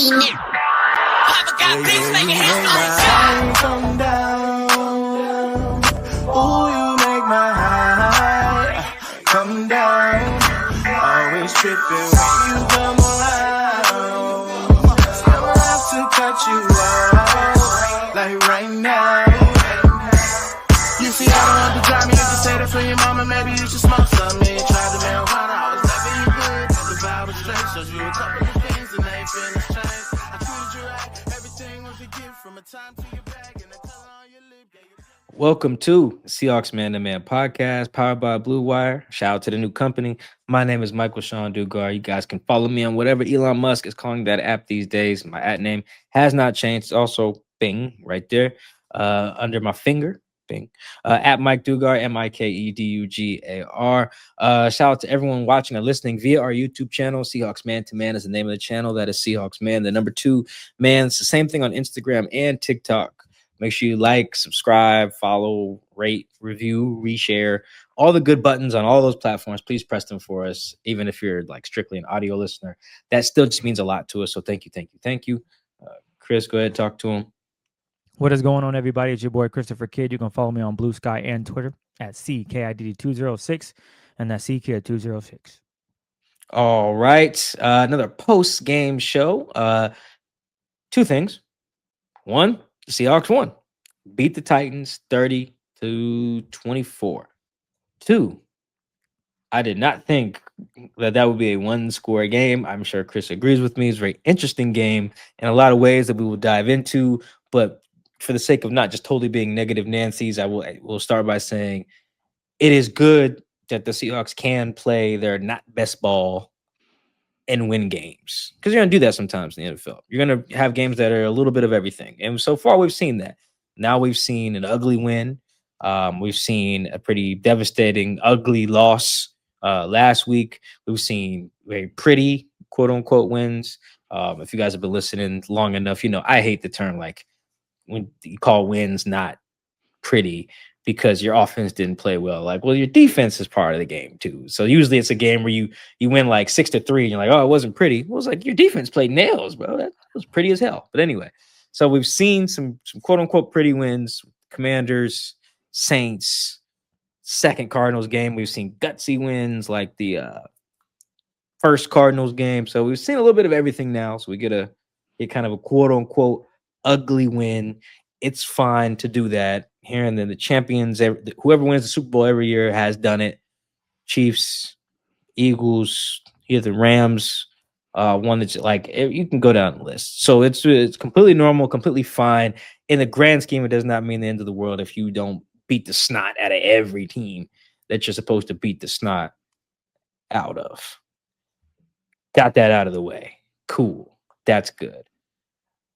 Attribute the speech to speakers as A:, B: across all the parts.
A: You make my high come down. Ooh, you make my high come down. Always tripping when you come around. Never have to cut you out like right now. You see, I don't have to drive me. You can say that for your mama. Maybe you should smoke some. Me try the marijuana. I was never you good. The vibe was straight. Showed you a couple of things and they finished change. I treated you right. Everything was a gift from a time to your bag and the color on your lip.
B: Welcome to Seahawks Man to Man podcast, powered by Blue Wire. Shout out to the new company. My name is Michael Sean Dugar. You guys can follow me on whatever Elon Musk is calling that app these days. My at name has not changed. It's also Bing right there under my finger. Bing. At Mike Dugar, MikeEdugar. Shout out to everyone watching or listening via our YouTube channel. Seahawks Man to Man is the name of the channel. That is Seahawks Man, the number 2 man. It's the same thing on Instagram and TikTok. Make sure you like, subscribe, follow, rate, review, reshare, all the good buttons on all those platforms. Please press them for us, even if you're like strictly an audio listener. That still just means a lot to us. So thank you. Chris, go ahead, talk to him.
C: What is going on, everybody? It's your boy Christopher Kidd. You can follow me on Blue Sky and Twitter at CKIDD206, and that's CKID206.
B: All right. Another post-game show. 2 things. 1, the Seahawks won. Beat the Titans 30-24. 2, I did not think that would be a 1-score game. I'm sure Chris agrees with me. It's a very interesting game in a lot of ways that we will dive into. But for the sake of not just totally being negative Nancy's, I will start by saying it is good that the Seahawks can play their not best ball and win games, because you're going to do that sometimes in the NFL. You're going to have games that are a little bit of everything. And so far we've seen that. Now we've seen an ugly win. We've seen a pretty devastating, ugly loss last week. We've seen very pretty, quote unquote, wins. If you guys have been listening long enough, you know, I hate the term like when you call wins not pretty, because your offense didn't play well. Like, well, your defense is part of the game too. So usually it's a game where you win like 6-3 and you're like, oh, it wasn't pretty. Well, it's like your defense played nails, bro. That was pretty as hell. But anyway, so we've seen some quote unquote pretty wins. Commanders, Saints, second Cardinals game. We've seen gutsy wins like the first Cardinals game. So we've seen a little bit of everything now. So we get kind of a quote unquote ugly win. It's fine to do that here and then. The champions, whoever wins the Super Bowl every year has done it. Chiefs, Eagles, the Rams, one that's like, you can go down the list. So it's completely normal, completely fine. In the grand scheme, it does not mean the end of the world if you don't beat the snot out of every team that you're supposed to beat the snot out of. Got that out of the way. Cool. That's good.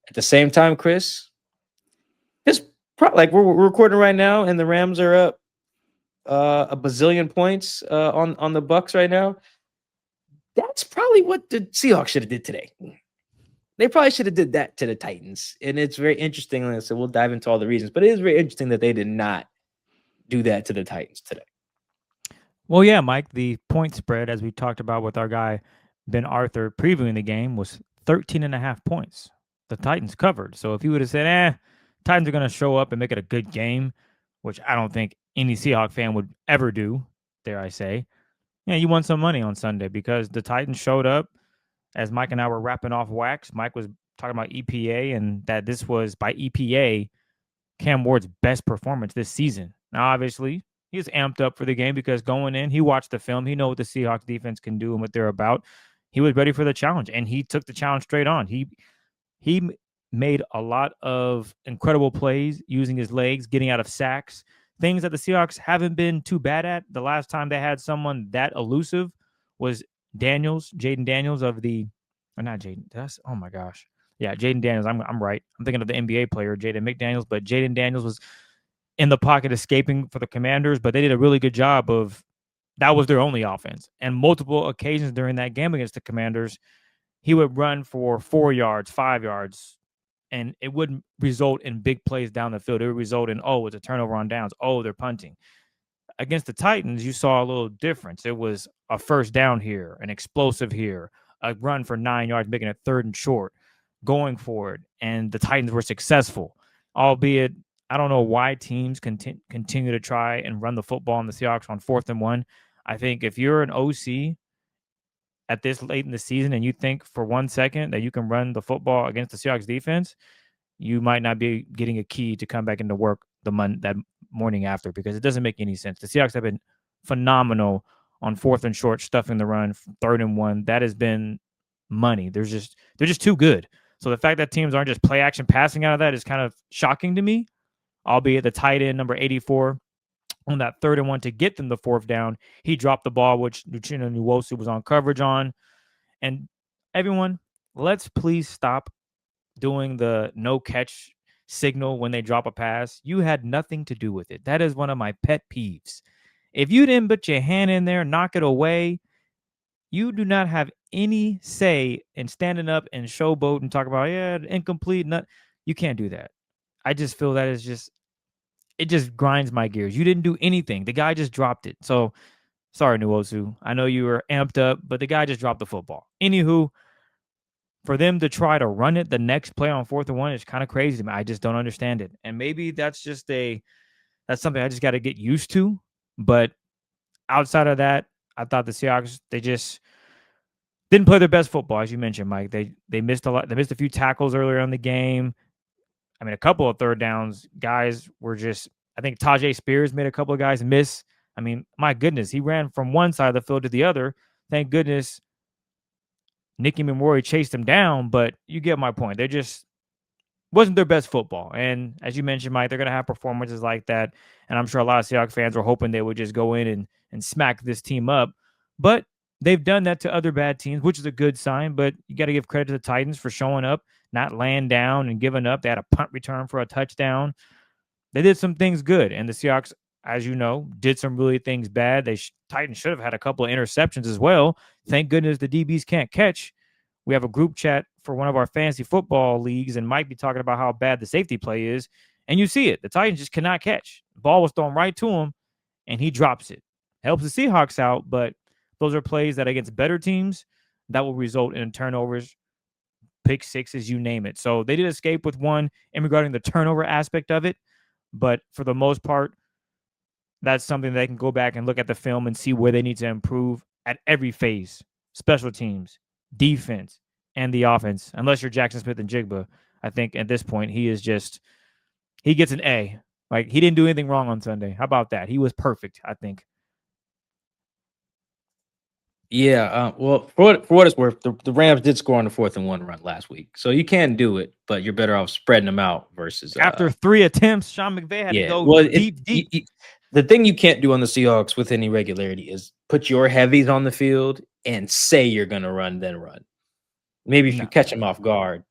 B: At the same time, Chris, like we're recording right now, and the Rams are up a bazillion points on the Bucks right now. That's probably what the Seahawks should have did today. They probably should have did that to the Titans, and it's very interesting. Like I said, we'll dive into all the reasons, but it is very interesting that they did not do that to the Titans today.
C: Well, yeah, Mike, the point spread, as we talked about with our guy Ben Arthur previewing the game, was 13.5 points. The Titans covered. So if you would have said, Titans are going to show up and make it a good game, which I don't think any Seahawk fan would ever do, dare I say. Yeah, you won some money on Sunday because the Titans showed up. As Mike and I were wrapping off wax, Mike was talking about EPA and that this was, by EPA, Cam Ward's best performance this season. Now, obviously, he was amped up for the game because going in, he watched the film. He knows what the Seahawks defense can do and what they're about. He was ready for the challenge, and he took the challenge straight on. He made a lot of incredible plays using his legs, getting out of sacks, things that the Seahawks haven't been too bad at. The last time they had someone that elusive was Jaden Daniels of the, or not Jaden, oh my gosh. Yeah, Jaden Daniels, I'm right. I'm thinking of the NBA player, Jaden McDaniels, but Jaden Daniels was in the pocket escaping for the Commanders, but they did a really good job of, that was their only offense. And multiple occasions during that game against the Commanders, he would run for 4 yards, 5 yards, and it wouldn't result in big plays down the field. It would result in, it's a turnover on downs. They're punting. Against the Titans, you saw a little difference. It was a first down here, an explosive here, a run for 9 yards, making it 3rd and short. going forward, and the Titans were successful, albeit I don't know why teams continue to try and run the football on the Seahawks on 4th and 1. I think if you're an OC at this late in the season and you think for 1 second that you can run the football against the Seahawks defense, you might not be getting a key to come back into work that morning after, because it doesn't make any sense. The Seahawks have been phenomenal on 4th and short, stuffing the run, 3rd and 1. That has been money. They're just too good. So the fact that teams aren't just play action passing out of that is kind of shocking to me. Albeit the tight end number 84 on that 3rd and 1 to get them the 4th down, he dropped the ball, which Uchenna Nwosu was on coverage on. And everyone, let's please stop doing the no catch signal when they drop a pass. You had nothing to do with it. That is one of my pet peeves. If you didn't put your hand in there, knock it away, you do not have any say in standing up and showboat and talk about, yeah, incomplete. You can't do that. I just feel that is just, it just grinds my gears. You didn't do anything. The guy just dropped it. So sorry, Nwosu. I know you were amped up, but the guy just dropped the football. Anywho, for them to try to run it the next play on 4th and 1 is kind of crazy to me. I just don't understand it. And maybe that's something I just got to get used to. But outside of that, I thought the Seahawks, they just didn't play their best football, as you mentioned, Mike. They missed a lot. They missed a few tackles earlier in the game. I mean, a couple of 3rd downs, guys were just, I think Tajay Spears made a couple of guys miss. I mean, my goodness, he ran from one side of the field to the other. Thank goodness Nicky Memori chased him down, but you get my point. They just wasn't their best football. And as you mentioned, Mike, they're going to have performances like that. And I'm sure a lot of Seahawks fans were hoping they would just go in and smack this team up. But they've done that to other bad teams, which is a good sign. But you got to give credit to the Titans for showing up, not laying down and giving up. They had a punt return for a touchdown. They did some things good. And the Seahawks, as you know, did some really things bad. Titans should have had a couple of interceptions as well. Thank goodness the DBs can't catch. We have a group chat for one of our fantasy football leagues and might be talking about how bad the safety play is. And you see it. The Titans just cannot catch. The ball was thrown right to him, and he drops it. Helps the Seahawks out, but those are plays that against better teams, that will result in turnovers, pick sixes, you name it. So they did escape with one in regarding the turnover aspect of it. But for the most part, that's something they can go back and look at the film and see where they need to improve at every phase. Special teams, defense, and the offense. Unless you're Jackson Smith and Jigba, I think at this point he gets an A. Like, he didn't do anything wrong on Sunday. How about that? He was perfect, I think.
B: Yeah, well, for what it's worth, the Rams did score on the 4th and 1 run last week, so you can do it, but you're better off spreading them out versus
C: After 3 attempts, Sean McVay had to go deep.
B: The thing you can't do on the Seahawks with any regularity is put your heavies on the field and say you're going to run, then run. Maybe if you catch them off guard,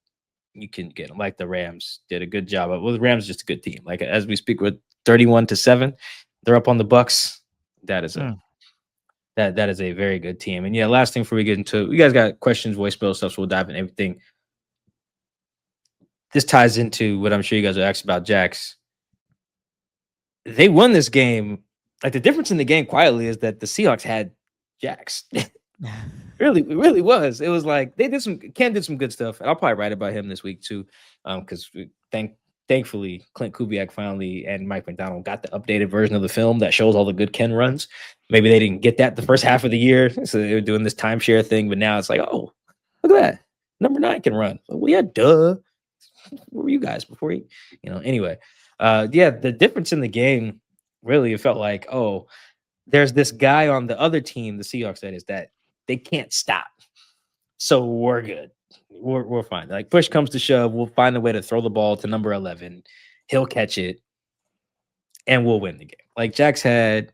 B: you can get them. Like the Rams did a good job of. Well, the Rams just a good team. Like, as we speak, with 31-7, they're up on the Bucks. That is that is a very good team. And yeah, last thing before we get into, you guys got questions, voicemail stuff, so we'll dive in everything. This ties into what I'm sure you guys are asked about Jax. They won this game. Like, the difference in the game quietly is that the Seahawks had Jax. It really was. It was like Cam did some good stuff. I'll probably write about him this week too, because thankfully Clint Kubiak finally and Mike McDonald got the updated version of the film that shows all the good Ken runs. Maybe they didn't get that the first half of the year, so they were doing this timeshare thing. But now it's like, oh, look at that, number 9 can run. Well, yeah, duh. Where were you guys before he? Anyway, yeah, the difference in the game really, it felt like, oh, there's this guy on the other team, the Seahawks, that is that they can't stop. So we're good. We're fine. Like, push comes to shove, we'll find a way to throw the ball to number 11. He'll catch it, and we'll win the game. Like, Jax had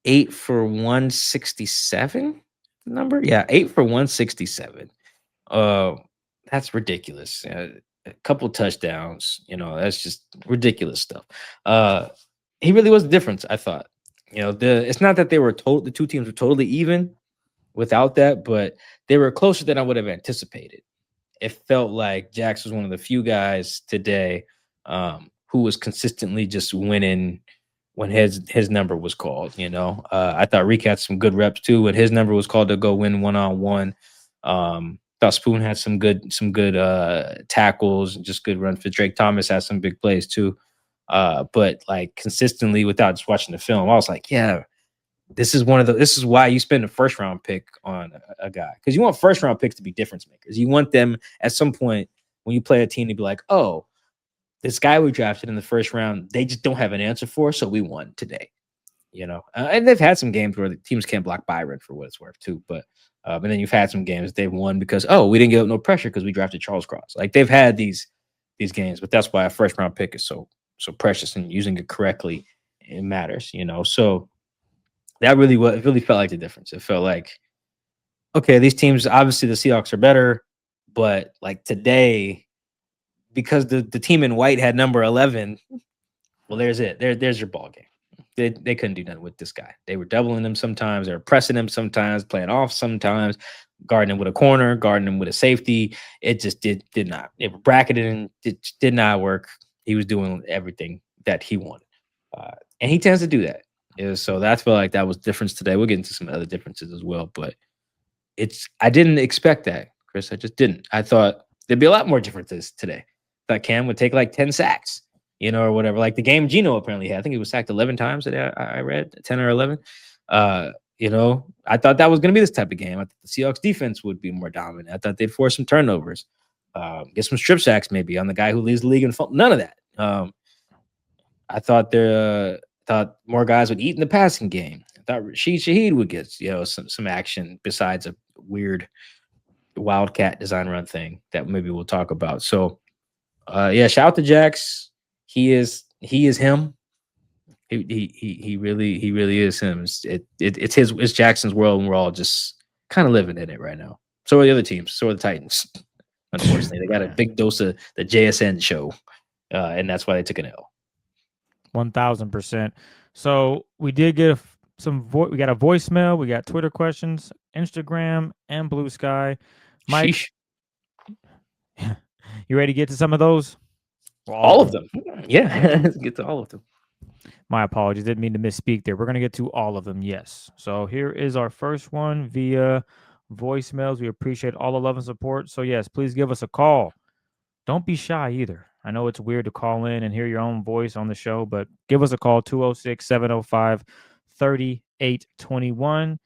B: 8 for 167. Number, yeah, 8 for 167. That's ridiculous. A couple touchdowns. That's just ridiculous stuff. He really was the difference, I thought. It's not that the two teams were totally even without that, but they were closer than I would have anticipated. It felt like Jax was one of the few guys today who was consistently just winning when his number was called. I thought Reek had some good reps too when his number was called to go win one-on-one. The thought Spoon had some good tackles and just good run for Drake Thomas had some big plays too. But like consistently without just watching the film, I was like, yeah, this is why you spend a first round pick on a guy, because you want first round picks to be difference makers. You want them at some point when you play a team to be like, oh, this guy we drafted in the first round, they just don't have an answer for, so we won today. And they've had some games where the teams can't block Byron for what it's worth too. But and then you've had some games they've won because we didn't give up no pressure because we drafted Charles Cross. Like they've had these games, but that's why a first round pick is so precious, and using it correctly it matters. So that it really felt like the difference. It felt like, okay, these teams, obviously the Seahawks are better, but like today, because the team in white had number 11, well, there's it. There's your ball game. They couldn't do nothing with this guy. They were doubling him sometimes. They were pressing him sometimes, playing off sometimes, guarding him with a corner, guarding him with a safety. It just did not. They were bracketed and it did not work. He was doing everything that he wanted. And he tends to do that. So I feel like that was difference today. We'll get into some other differences as well. But I didn't expect that, Chris. I just didn't. I thought there'd be a lot more differences today. I thought Cam would take like 10 sacks. Or whatever. Like the game Geno apparently had. I think he was sacked 11 times today. I read 10 or 11. I thought that was going to be this type of game. I thought the Seahawks defense would be more dominant. I thought they'd force some turnovers, get some strip sacks maybe on the guy who leads the league in none of that. I thought thought more guys would eat in the passing game. I thought Rashid Shaheed would get some action besides a weird wildcat design run thing that maybe we'll talk about. So shout out to Jax. He is him. He really is him. It's Jackson's world, and we're all just kind of living in it right now. So are the other teams. So are the Titans. Unfortunately, they got a big dose of the JSN show, and that's why they took an L.
C: 1000%. So we did get we got a voicemail, we got Twitter questions, Instagram, and Blue Sky. Mike, you ready to get to some of those?
B: All of them. Yeah, let's get to all of them.
C: My apologies. Didn't mean to misspeak there. We're going to get to all of them. Yes. So here is our first one via voicemails. We appreciate all the love and support. So yes, please give us a call. Don't be shy either. I know it's weird to call in and hear your own voice on the show, but give us a call, 206-705-3821,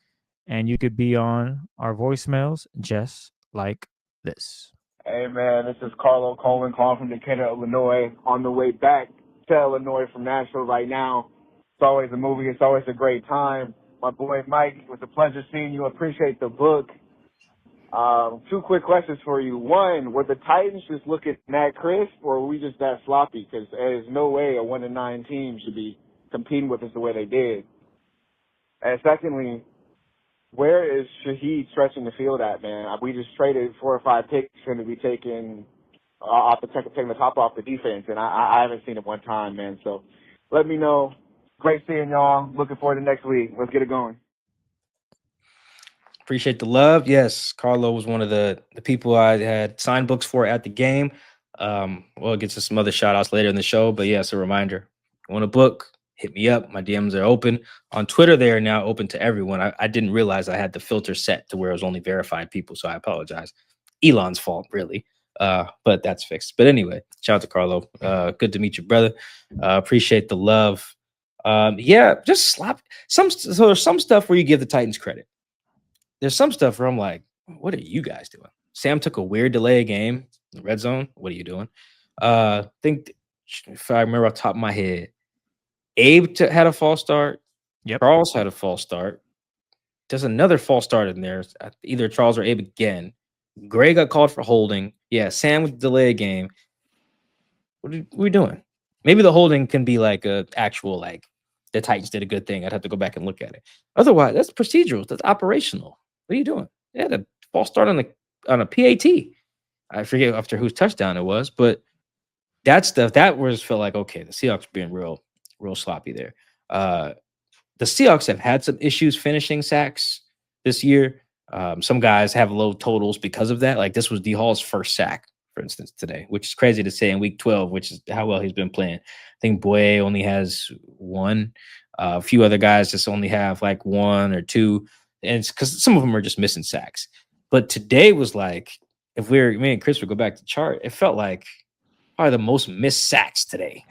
C: and you could be on our voicemails just like this.
D: Hey, man, this is Carlo Coleman calling from Decatur, Illinois, on the way back to Illinois from Nashville right now. It's always a movie. It's always a great time. My boy Mike, it was a pleasure seeing you. Appreciate the book. 2 quick questions for you. One, were the Titans just looking that crisp, or were we just that sloppy? Because there's no way a 1-9 team should be competing with us the way they did. And secondly, where is Shaheed stretching the field at, man? We just traded 4 or 5 picks for him to be taking the top off the defense, and I haven't seen it one time, man. So let me know. Great seeing y'all. Looking forward to next week. Let's get it going.
B: Appreciate the love. Yes, Carlo was one of the people I had signed books for at the game. We'll get to some other shout outs later in the show, but yes, a reminder. You want a book? Hit me up. My DMs are open. On Twitter, they are now open to everyone. I didn't realize I had the filter set to where it was only verified people, so I apologize. Elon's fault, really. But that's fixed. But anyway, shout out to Carlo. Good to meet you, brother. Appreciate the love. Just slap. So there's some stuff where you give the Titans credit. There's some stuff where I'm like, what are you guys doing? Sam took a weird delay of game in the red zone. What are you doing? I think if I remember off the top of my head, Abe had a false start.
C: Yep.
B: Charles had a false start. There's another false start in there. Either Charles or Abe again. Gray got called for holding. Yeah, Sam would delay a game. What are we doing? Maybe the holding can be like a actual, like, the Titans did a good thing. I'd have to go back and look at it. Otherwise, that's procedural. That's operational. What are you doing? They had a false start on a PAT. I forget after whose touchdown it was, but that stuff, felt like, okay, the Seahawks being real sloppy there. The Seahawks have had some issues finishing sacks this year. Some guys have low totals because of that. Like this was D Hall's first sack, for instance, today, which is crazy to say in week 12, which is how well he's been playing. I think Boye only has 1. A few other guys just only have like 1 or 2. And it's because some of them are just missing sacks. But today was like, if me and Chris would go back to chart, it felt like probably the most missed sacks today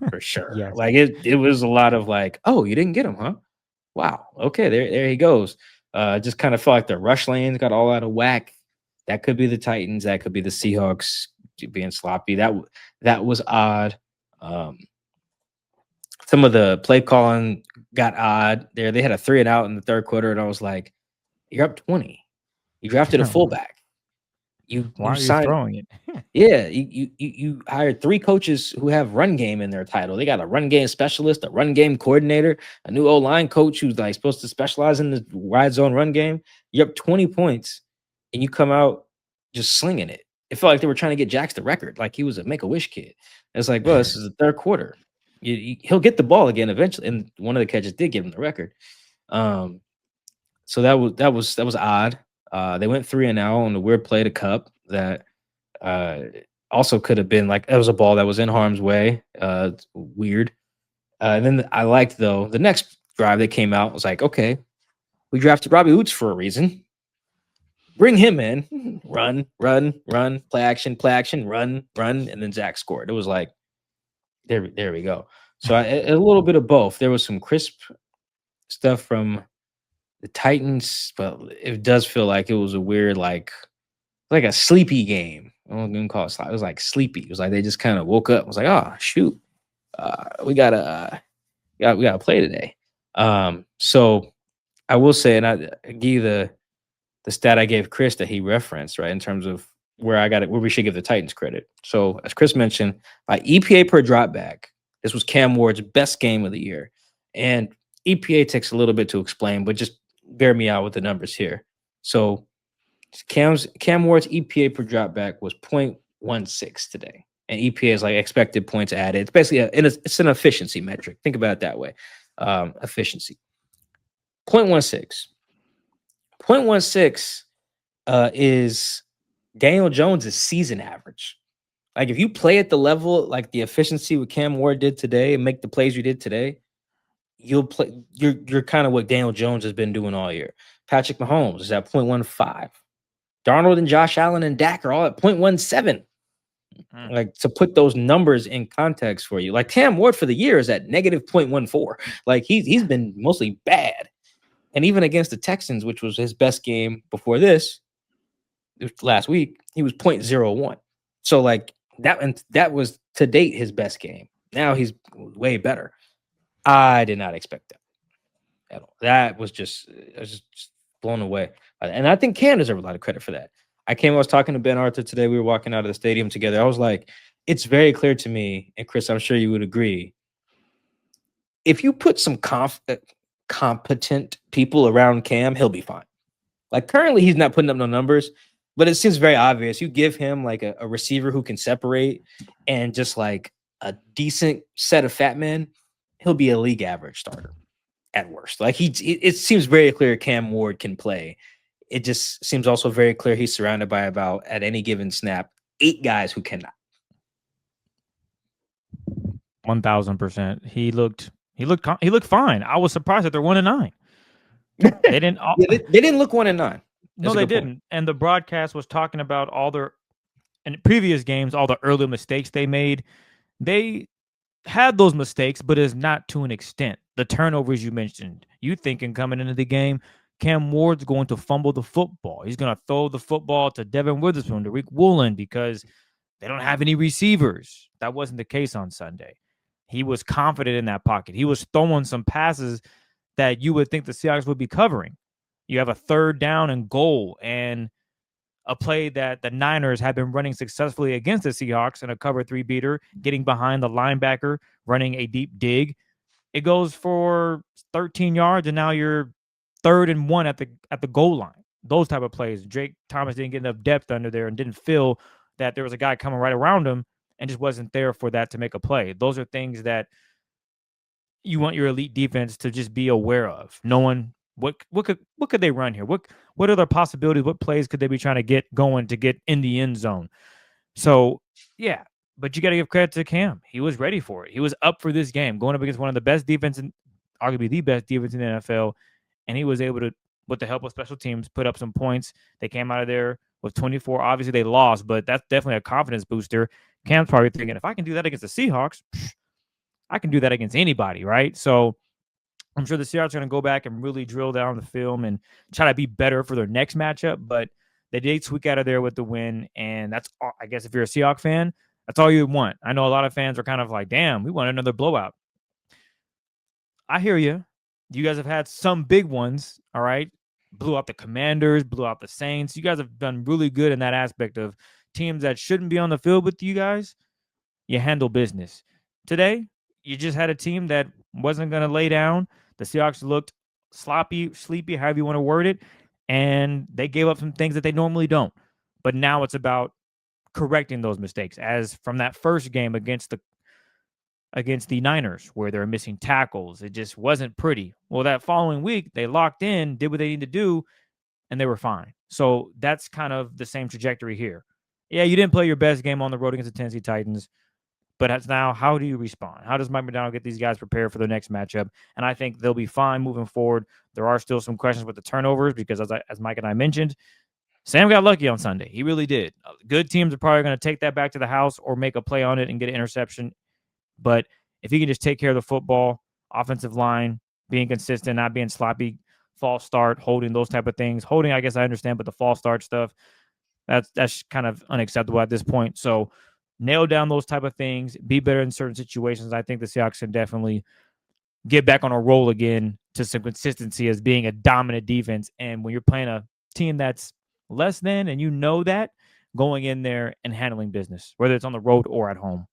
B: for sure.
C: Yes.
B: Like it was a lot of like, oh, you didn't get him, huh? Wow. Okay, there he goes. Just kind of felt like the rush lanes got all out of whack. That could be the Titans. That could be the Seahawks being sloppy. That was odd. Some of the play calling got odd there. They had a 3 and out in the third quarter, and I was like, "You're up 20. You drafted a fullback.
C: Why
B: You
C: are you
B: signed
C: throwing it?
B: yeah, you hired 3 coaches who have run game in their title. They got a run game specialist, a run game coordinator, a new O-line coach who's like supposed to specialize in the wide zone run game. You're up 20 points and you come out just slinging it. It felt like they were trying to get Jax the record, like he was a Make-A-Wish kid. It's like, well, this is the third quarter. He'll get the ball again eventually, and one of the catches did give him the record. So that was odd. They went 3 and now on the weird play to Cup that also could have been like it was a ball that was in harm's way. Weird. And then I liked though the next drive that came out was like, okay, we drafted Robbie Oots for a reason. Bring him in, run, play action, run, and then Zach scored. It was like, there we go. So a little bit of both. There was some crisp stuff from the Titans, but it does feel like it was a weird, like a sleepy game. I'm gonna call it. It was like sleepy. It was like they just kind of woke up. It was like, oh shoot, we gotta play today. So I will say, and I give you the stat I gave Chris that he referenced, right, in terms of where we should give the Titans credit. So as Chris mentioned, by EPA per dropback, this was Cam Ward's best game of the year, and EPA takes a little bit to explain, but just bear me out with the numbers here. So Cam Ward's EPA per dropback was 0.16 today, and EPA is like expected points added. It's basically it's an efficiency metric. Think about it that way. Efficiency. 0.16. 0.16 is Daniel Jones's season average. Like if you play at the level like the efficiency what Cam Ward did today and make the plays you did today, you'll play. You're kind of what Daniel Jones has been doing all year. Patrick Mahomes is at 0.15. Darnold and Josh Allen and Dak are all at 0.17. Like to put those numbers in context for you, like Cam Ward for the year is at negative 0.14. Like he's been mostly bad. And even against the Texans, which was his best game before this, last week, he was 0.01. So like that was to date his best game. Now he's way better. I did not expect that at all. I was just blown away. And I think Cam deserves a lot of credit for that. I was talking to Ben Arthur today. We were walking out of the stadium together. I was like, it's very clear to me, and Chris, I'm sure you would agree. If you put some competent people around Cam, he'll be fine. Like currently, he's not putting up no numbers, but it seems very obvious. You give him like a receiver who can separate and just like a decent set of fat men, he'll be a league average starter at worst. Like it seems very clear Cam Ward can play. It just seems also very clear he's surrounded by about at any given snap 8 guys who cannot.
C: 1000%. He looked fine. I was surprised that they're 1-9. They didn't.
B: They didn't look 1-9.
C: No, they didn't. Point. And the broadcast was talking about all their in previous games, all the early mistakes they made. They had those mistakes, but it's not to an extent. The turnovers you mentioned, you thinking coming into the game, Cam Ward's going to fumble the football. He's going to throw the football to Devin Witherspoon, to Rick Woolen, because they don't have any receivers. That wasn't the case on Sunday. He was confident in that pocket. He was throwing some passes that you would think the Seahawks would be covering. You have a 3rd down and goal and a play that the Niners have been running successfully against the Seahawks in a cover 3 beater, getting behind the linebacker, running a deep dig. It goes for 13 yards, and now you're 3rd and 1 at the goal line. Those type of plays. Drake Thomas didn't get enough depth under there and didn't feel that there was a guy coming right around him and just wasn't there for that to make a play. Those are things that you want your elite defense to just be aware of. Knowing what could they run here? What other possibilities? What plays could they be trying to get going to get in the end zone? So yeah, but you got to give credit to Cam. He was ready for it. He was up for this game, going up against one of the best defense, arguably the best defense in the NFL, and he was able to, with the help of special teams, put up some points. They came out of there with 24. Obviously, they lost, but that's definitely a confidence booster. Cam's probably thinking, if I can do that against the Seahawks, I can do that against anybody, right? So I'm sure the Seahawks are going to go back and really drill down the film and try to be better for their next matchup. But they did squeak out of there with the win, and that's all, I guess if you're a Seahawks fan, that's all you want. I know a lot of fans are kind of like, damn, we want another blowout. I hear you. You guys have had some big ones, all right? Blew out the Commanders, blew out the Saints. You guys have done really good in that aspect of teams that shouldn't be on the field with you guys. You handle business. Today, you just had a team that wasn't going to lay down. The Seahawks looked sloppy, sleepy, however you want to word it, and they gave up some things that they normally don't. But now it's about correcting those mistakes, as from that first game against the Niners, where they're missing tackles. It just wasn't pretty. Well, that following week, they locked in, did what they needed to do, and they were fine. So that's kind of the same trajectory here. Yeah, you didn't play your best game on the road against the Tennessee Titans, but now how do you respond? How does Mike McDonald get these guys prepared for their next matchup? And I think they'll be fine moving forward. There are still some questions with the turnovers because, as Mike and I mentioned, Sam got lucky on Sunday. He really did. Good teams are probably going to take that back to the house or make a play on it and get an interception. But if he can just take care of the football, offensive line, being consistent, not being sloppy, false start, holding, those type of things. Holding, I guess I understand, but the false start stuff, that's kind of unacceptable at this point. So nail down those type of things, be better in certain situations. I think the Seahawks can definitely get back on a roll again to some consistency as being a dominant defense. And when you're playing a team that's less than, and you know that, going in there and handling business, whether it's on the road or at home.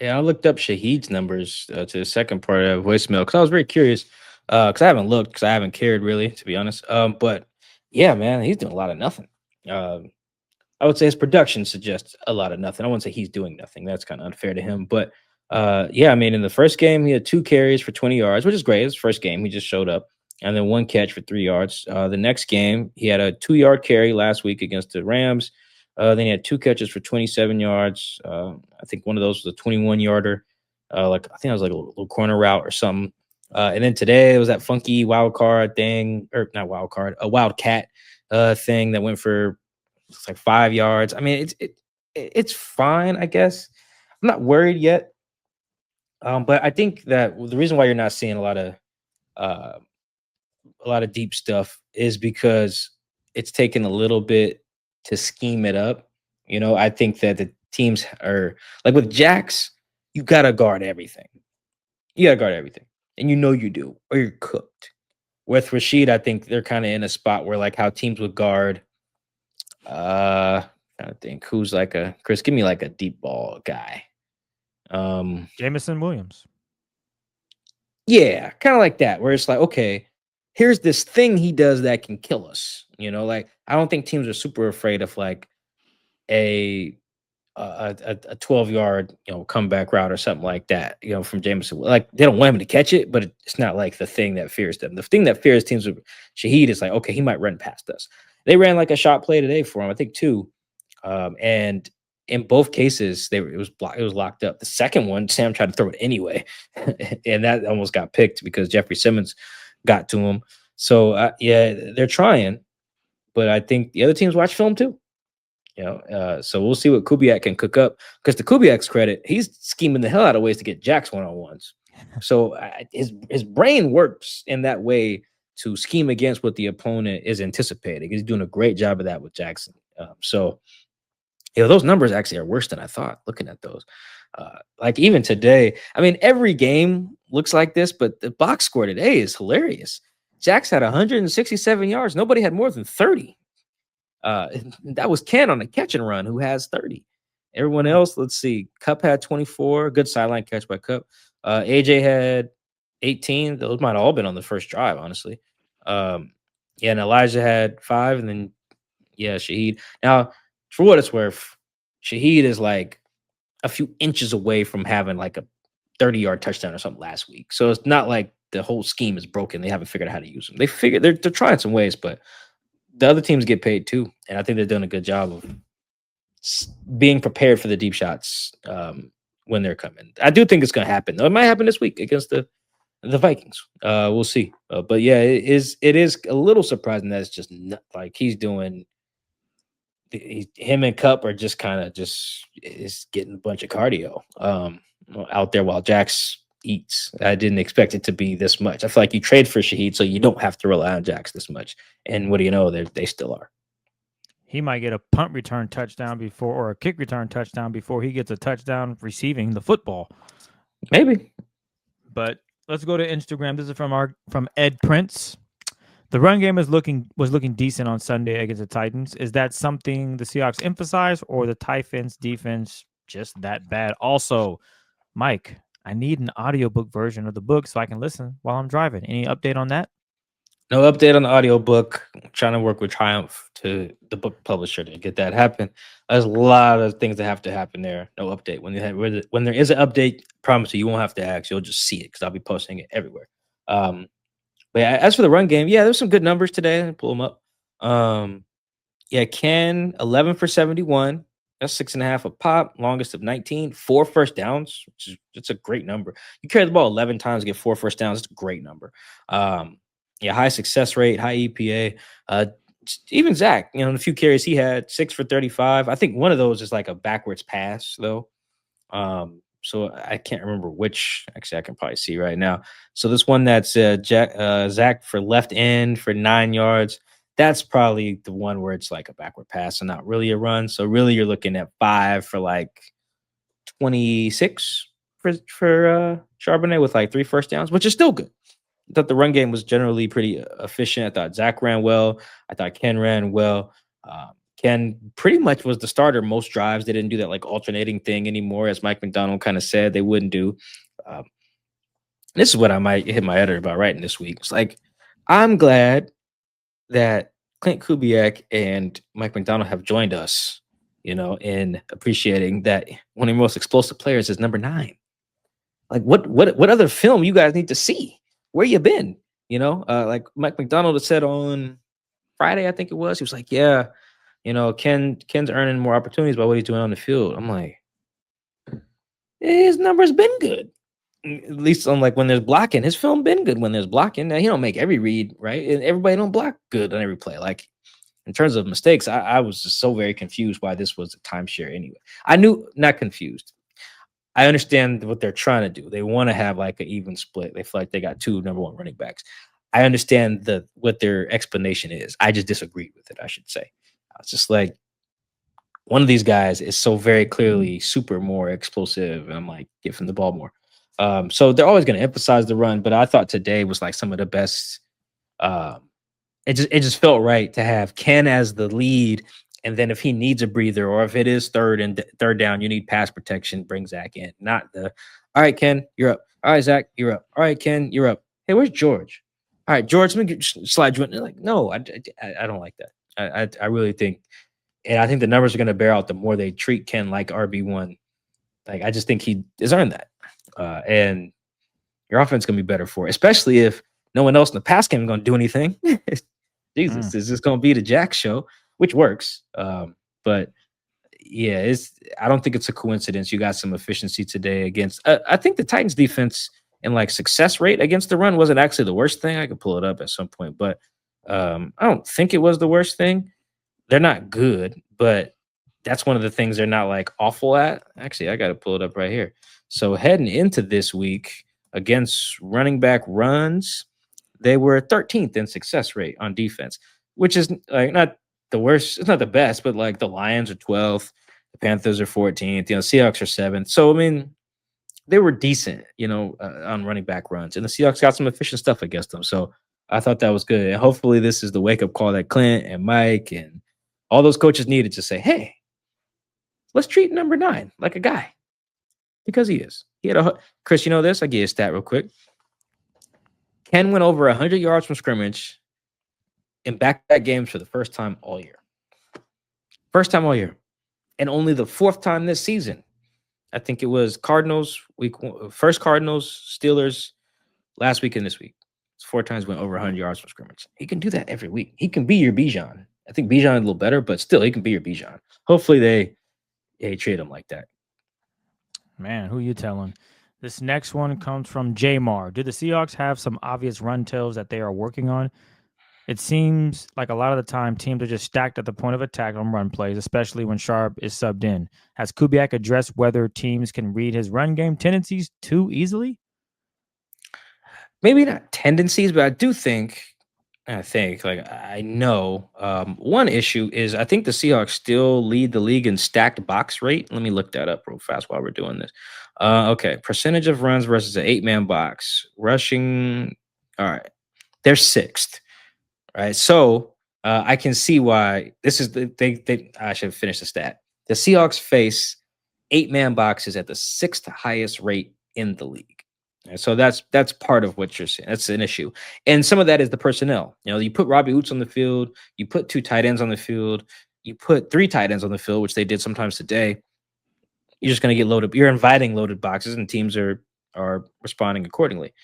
B: Yeah, I looked up Shahid's numbers to the second part of voicemail because I was very curious because I haven't looked because I haven't cared really, to be honest. But yeah, man, he's doing a lot of nothing. Um, I would say his production suggests a lot of nothing. I wouldn't say he's doing nothing. That's kind of unfair to him. But yeah, I mean, in the first game, he had 2 carries for 20 yards, which is great. His first game, he just showed up, and then 1 catch for 3 yards. The next game, he had a 2-yard carry last week against the Rams. Then he had 2 catches for 27 yards. I think one of those was a 21-yarder. Like I think it was like a little corner route or something. And then today it was that funky wild card thing, or not wild card, a wildcat thing that went for it's like 5 yards. I mean, it's fine, I guess. I'm not worried yet. But I think that the reason why you're not seeing uh, a lot of deep stuff is because it's taken a little bit to scheme it up. You know, I think that the teams are like with Jax, you gotta guard everything. You gotta guard everything, and you know you do, or you're cooked. With Rashid, I think they're kind of in a spot where like how teams would guard. I think who's like a Chris. Give me like a deep ball guy.
C: Jameson Williams.
B: Yeah, kind of like that, where it's like, okay, here's this thing he does that can kill us. You know, like I don't think teams are super afraid of like a 12-yard comeback route or something like that. You know, from Jameson, like they don't want him to catch it, but it's not like the thing that fears them. The thing that fears teams with Shaheed is like, okay, he might run past us. They ran like a shot play today for him, I think 2, and in both cases, it was locked up. The second one, Sam tried to throw it anyway, and that almost got picked because Jeffrey Simmons got to him. So yeah, they're trying, but I think the other teams watch film too. You know, so we'll see what Kubiak can cook up. Because to Kubiak's credit, he's scheming the hell out of ways to get Jax one-on-ones. So his brain works in that way to scheme against what the opponent is anticipating. He's doing a great job of that with Jackson. So those numbers actually are worse than I thought. Looking at those, like even today, I mean, every game looks like this, but the box score today is hilarious. Jax had 167 yards. Nobody had more than 30. That was Ken on a catch and run who has 30. Everyone else, let's see. Cup had 24. Good sideline catch by Cup. AJ had 18. Those might have all been on the first drive, honestly. Yeah, and Elijah had 5, and then Shaheed. Now, for what it's worth, Shaheed is like a few inches away from having like a 30-yard touchdown or something last week. So it's not like the whole scheme is broken. They haven't figured out how to use them. They're trying some ways, but the other teams get paid too, and I think they're doing a good job of being prepared for the deep shots when they're coming. I do think it's going to happen. It might happen this week against the Vikings. We'll see. But yeah, it is a little surprising that it's just not, like he's doing him and Cup are just kind of is getting a bunch of cardio out there while Jax eats. I didn't expect it to be this much. I feel like you trade for Shaheed so you don't have to rely on Jax this much. And what do you know? They still are.
C: He might get a punt return touchdown before, or a kick return touchdown before he gets a touchdown receiving the football.
B: Maybe.
C: But let's go to Instagram. This is from Ed Prince. The run game was looking decent on Sunday against the Titans. Is that something the Seahawks emphasize, or the Titans defense just that bad? Also, Mike, I need an audiobook version of the book so I can listen while I'm driving. Any update on that?
B: No update on the audiobook. I'm trying to work with Triumph to the book publisher to get that happen. There's a lot of things that have to happen there. No update. When there is an update, promise you won't have to ask. You'll just see it because I'll be posting it everywhere. But yeah, as for the run game, there's some good numbers today. Let me pull them up. Ken 11 for 71. That's 6.5 a pop. Longest of 19. 4 first downs, which is it's a great number. You carry the ball 11 times, get 4 first downs. It's a great number. High success rate, high EPA. Even Zach, the few carries he had, 6 for 35. I think one of those is like a backwards pass, though. So I can't remember which. Actually, I can probably see right now. So this one that's Zach for left end for 9 yards. That's probably the one where it's like a backward pass and not really a run. So really, you're looking at 5 for like 26 for Charbonnet with like 3 first downs, which is still good. I thought the run game was generally pretty efficient. I thought Zach ran well. I thought Ken ran well. Ken pretty much was the starter most drives. They didn't do that like alternating thing anymore, as Mike McDonald kind of said they wouldn't do. This is what I might hit my editor about writing this week. It's like, I'm glad that Clint Kubiak and Mike McDonald have joined us, in appreciating that one of the most explosive players is number 9. Like what other film you guys need to see? Where you been? Like Mike McDonald had said on Friday, I think it was. He was like, yeah, Ken's earning more opportunities by what he's doing on the field. I'm like, his numbers been good. At least on like when there's blocking, his film been good when there's blocking. Now he don't make every read, right? And everybody don't block good on every play. Like in terms of mistakes, I was just so very confused why this was a timeshare anyway. I knew, not confused. I understand what they're trying to do. They want to have like an even split. They feel like they got 2 number 1 running backs. I understand what their explanation is. I just disagreed with it, I should say. I was just like, one of these guys is so very clearly super more explosive. And I'm like, give him the ball more. So they're always going to emphasize the run, but I thought today was like some of the best. It just felt right to have Ken as the lead. And then if he needs a breather, or if it is third down, you need pass protection, bring Zach in. Not all right, Ken, you're up. All right, Zach, you're up. All right, Ken, you're up. Hey, where's George? All right, George, let me slide you in. Like, no, I don't like that. I really think, and I think the numbers are going to bear out the more they treat Ken like RB1. Like, I just think he has earned that. And your offense is going to be better for it, especially if no one else in the pass game is going to do anything. Jesus, is this going to be the Jack show? Which works. But yeah, I don't think it's a coincidence. You got some efficiency today against, I think the Titans defense and like success rate against the run wasn't actually the worst thing. I could pull it up at some point, but I don't think it was the worst thing. They're not good, but that's one of the things they're not like awful at. Actually, I got to pull it up right here. So heading into this week against running back runs, they were 13th in success rate on defense, which is like not the worst. It's not the best, but like the Lions are 12th, the Panthers are 14th, Seahawks are 7th. So, I mean, they were decent, on running back runs, and the Seahawks got some efficient stuff against them. So I thought that was good. And hopefully this is the wake up call that Clint and Mike and all those coaches needed to say, hey, let's treat number 9 like a guy, because he is. He had Chris, you know this? I'll give you a stat real quick. Ken went over 100 yards from scrimmage in back-to-back games for the first time all year. First time all year. And only the 4th time this season. I think it was Cardinals, first Cardinals, Steelers, last week and this week. It's 4 times went over 100 yards from scrimmage. He can do that every week. He can be your Bijan. I think Bijan is a little better, but still, he can be your Bijan. Hopefully they treat him like that.
C: Man, who you telling? This next one comes from Jamar. Do the Seahawks have some obvious run tells that they are working on? It seems like a lot of the time teams are just stacked at the point of attack on run plays, especially when Sharp is subbed in. Has Kubiak addressed whether teams can read his run game tendencies too easily?
B: Maybe not tendencies, but I know one issue is I think the Seahawks still lead the league in stacked box rate. Let me look that up real fast while we're doing this. Okay, percentage of runs versus an 8-man box rushing. All right, they're sixth. Right, so I can see why this is they. I should finish the stat. The Seahawks face 8-man boxes at the sixth highest rate in the league. And so that's part of what you're saying. That's an issue. And some of that is the personnel. You put Robbie Oots on the field, you put 2 tight ends on the field, you put 3 tight ends on the field, which they did sometimes today. You're just going to get loaded. You're inviting loaded boxes, and teams are responding accordingly.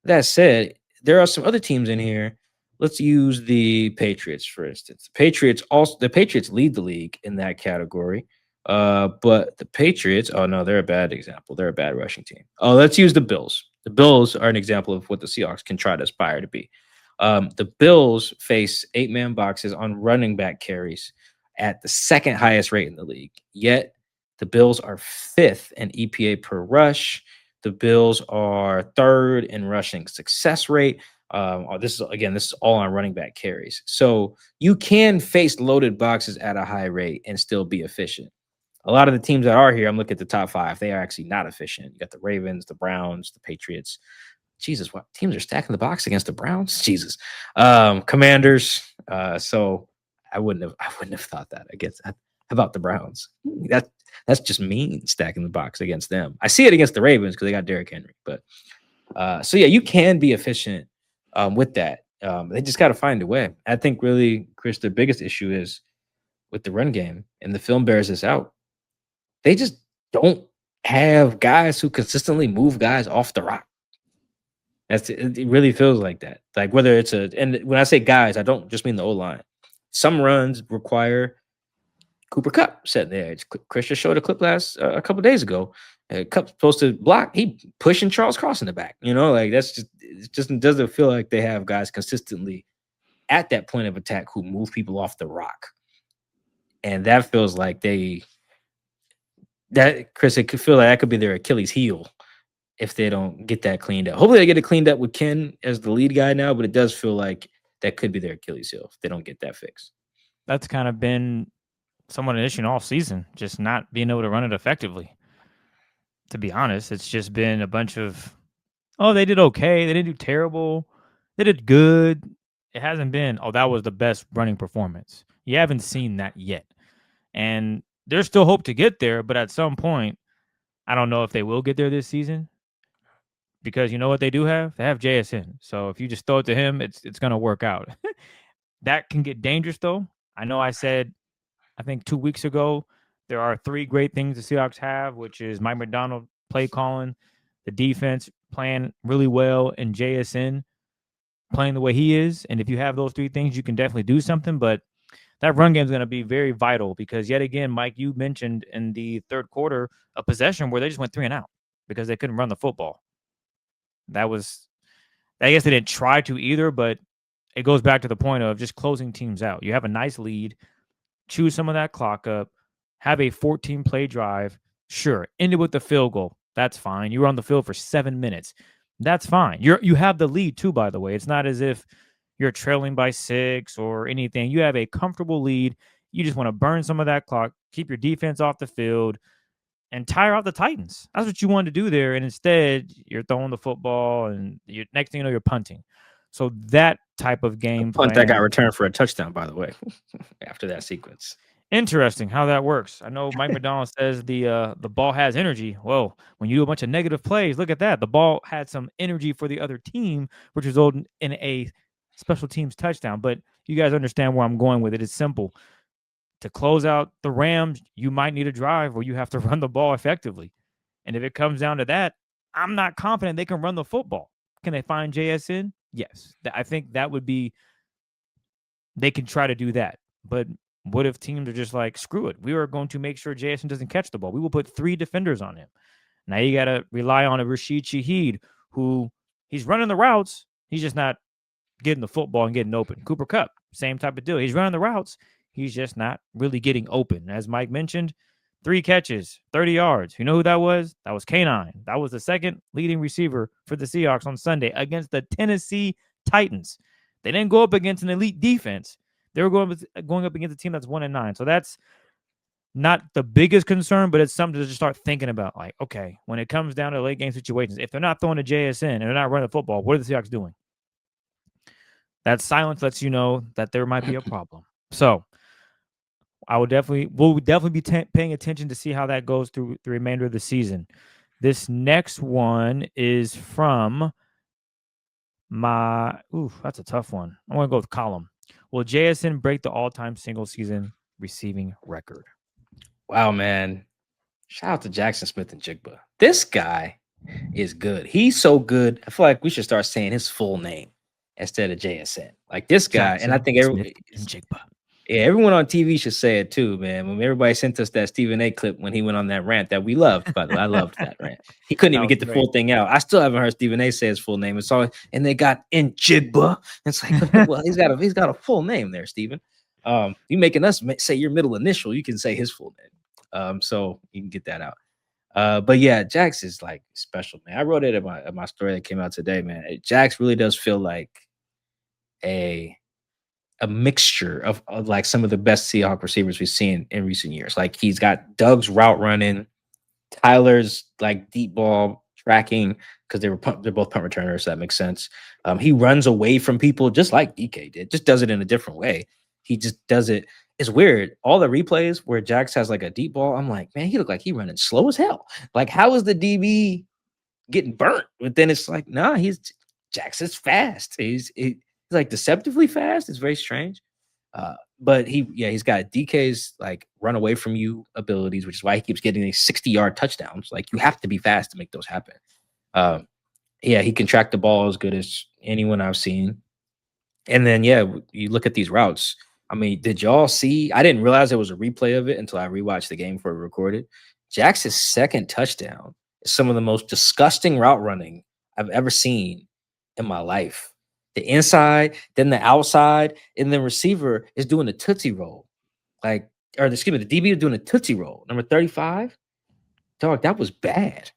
B: That said, there are some other teams in here. Let's use the Patriots, for instance. The Patriots lead the league in that category. But the Patriots, oh no, they're a bad example. They're a bad rushing team. Oh, let's use the Bills. The Bills are an example of what the Seahawks can try to aspire to be. The Bills face 8-man boxes on running back carries at the second highest rate in the league. Yet the Bills are 5th in EPA per rush. The Bills are 3rd in rushing success rate. This is all on running back carries. So you can face loaded boxes at a high rate and still be efficient. A lot of the teams that are here, I'm looking at the top 5. They are actually not efficient. You got the Ravens, the Browns, the Patriots. Jesus, what teams are stacking the box against the Browns? Jesus, Commanders. So I wouldn't have thought that against about the Browns. That's just mean stacking the box against them. I see it against the Ravens because they got Derrick Henry. But so yeah, you can be efficient with that. They just got to find a way. I think really, Chris, the biggest issue is with the run game, and the film bears this out. They just don't have guys who consistently move guys off the rock. It really feels like that. Like whether it's and when I say guys, I don't just mean the O-line. Some runs require Cooper Kupp sitting there. Chris just showed a clip a couple days ago. Kupp's supposed to block. He pushing Charles Cross in the back. Like it just doesn't feel like they have guys consistently at that point of attack who move people off the rock. And that feels like Chris, it could feel like that could be their Achilles heel if they don't get that cleaned up. Hopefully they get it cleaned up with Ken as the lead guy now, but it does feel like that could be their Achilles heel if they don't get that fixed.
C: That's kind of been somewhat an issue all season, just not being able to run it effectively. To be honest, it's just been a bunch of, they did okay. They didn't do terrible. They did good. It hasn't been, that was the best running performance. You haven't seen that yet. And there's still hope to get there, but at some point, I don't know if they will get there this season. Because you know what they do have? They have JSN. So if you just throw it to him, it's going to work out. That can get dangerous, though. I know I said, I think 2 weeks ago, there are 3 great things the Seahawks have, which is Mike McDonald play calling, the defense playing really well, and JSN playing the way he is. And if you have those 3 things, you can definitely do something. But that run game is going to be very vital because, yet again, Mike, you mentioned in the third quarter a possession where they just went 3 and out because they couldn't run the football. I guess they didn't try to either, but it goes back to the point of just closing teams out. You have a nice lead, chew some of that clock up, have a 14-play drive. Sure, end it with the field goal. That's fine. You were on the field for 7 minutes. That's fine. You have the lead too, by the way. It's not as if you're trailing by 6 or anything. You have a comfortable lead. You just want to burn some of that clock, keep your defense off the field, and tire out the Titans. That's what you wanted to do there. And instead, you're throwing the football, and next thing you know, you're punting. So that type of game
B: Punt
C: plan.
B: that got returned for a touchdown, by the way, after that sequence.
C: Interesting how that works. I know Mike McDonald says the ball has energy. Well, when you do a bunch of negative plays, look at that. The ball had some energy for the other team, which resulted in a special teams touchdown. But you guys understand where I'm going with it. It's simple. To close out the Rams, you might need a drive where you have to run the ball effectively. And if it comes down to that, I'm not confident they can run the football. Can they find JSN? Yes. I think that would be, they can try to do that. But what if teams are just like, screw it. We are going to make sure JSN doesn't catch the ball. We will put 3 defenders on him. Now you got to rely on a Rashid Shaheed who he's running the routes. He's just not getting the football and getting open. Cooper Kupp, same type of deal. He's running the routes. He's just not really getting open. As Mike mentioned, 3 catches, 30 yards. You know who that was? That was K9. That was the second leading receiver for the Seahawks on Sunday against the Tennessee Titans. They didn't go up against an elite defense. They were going up against a team that's 1-9. So that's not the biggest concern, but it's something to just start thinking about. Like, okay, when it comes down to late game situations, if they're not throwing a JSN and they're not running the football, what are the Seahawks doing? That silence lets you know that there might be a problem. So we'll definitely be paying attention to see how that goes through the remainder of the season. This next one is from that's a tough one. I'm going to go with Column. Will JSN break the all-time single season receiving record?
B: Wow, man. Shout out to Jackson Smith and Jigba. This guy is good. He's so good. I feel like we should start saying his full name instead of JSN. Like this guy,
C: Jackson,
B: and I think everyone on TV should say it too, man. When everybody sent us that Stephen A clip when he went on that rant that we loved, by the way, I loved that rant. He couldn't even get the full thing out. I still haven't heard Stephen A say his full name. It's all, and they got in Jigba. It's like, well, he's got a full name there, Stephen. You making us say your middle initial. You can say his full name. So you can get that out. But yeah, Jax is like special, man. I wrote it in my story that came out today, man. Jax really does feel like a mixture of like some of the best Seahawks receivers we've seen in recent years. Like he's got Doug's route running, Tyler's like deep ball tracking because they're both punt returners. So that makes sense. He runs away from people just like DK did, just does it in a different way. He just does it. It's weird. All the replays where Jax has like a deep ball, I'm like, man, he looked like he running slow as hell. Like, how is the DB getting burnt? But then it's like, nah, Jax is fast. He's like deceptively fast. It's very strange. But he's got DK's like run away from you abilities, which is why he keeps getting these 60-yard touchdowns. Like you have to be fast to make those happen. He can track the ball as good as anyone I've seen. And then, you look at these routes. I mean, did y'all see? I didn't realize there was a replay of it until I rewatched the game before we recorded. Jax's second touchdown is some of the most disgusting route running I've ever seen in my life. The inside, then the outside, and the receiver is doing the Tootsie Roll. The DB is doing a Tootsie Roll. Number 35. Dog, that was bad.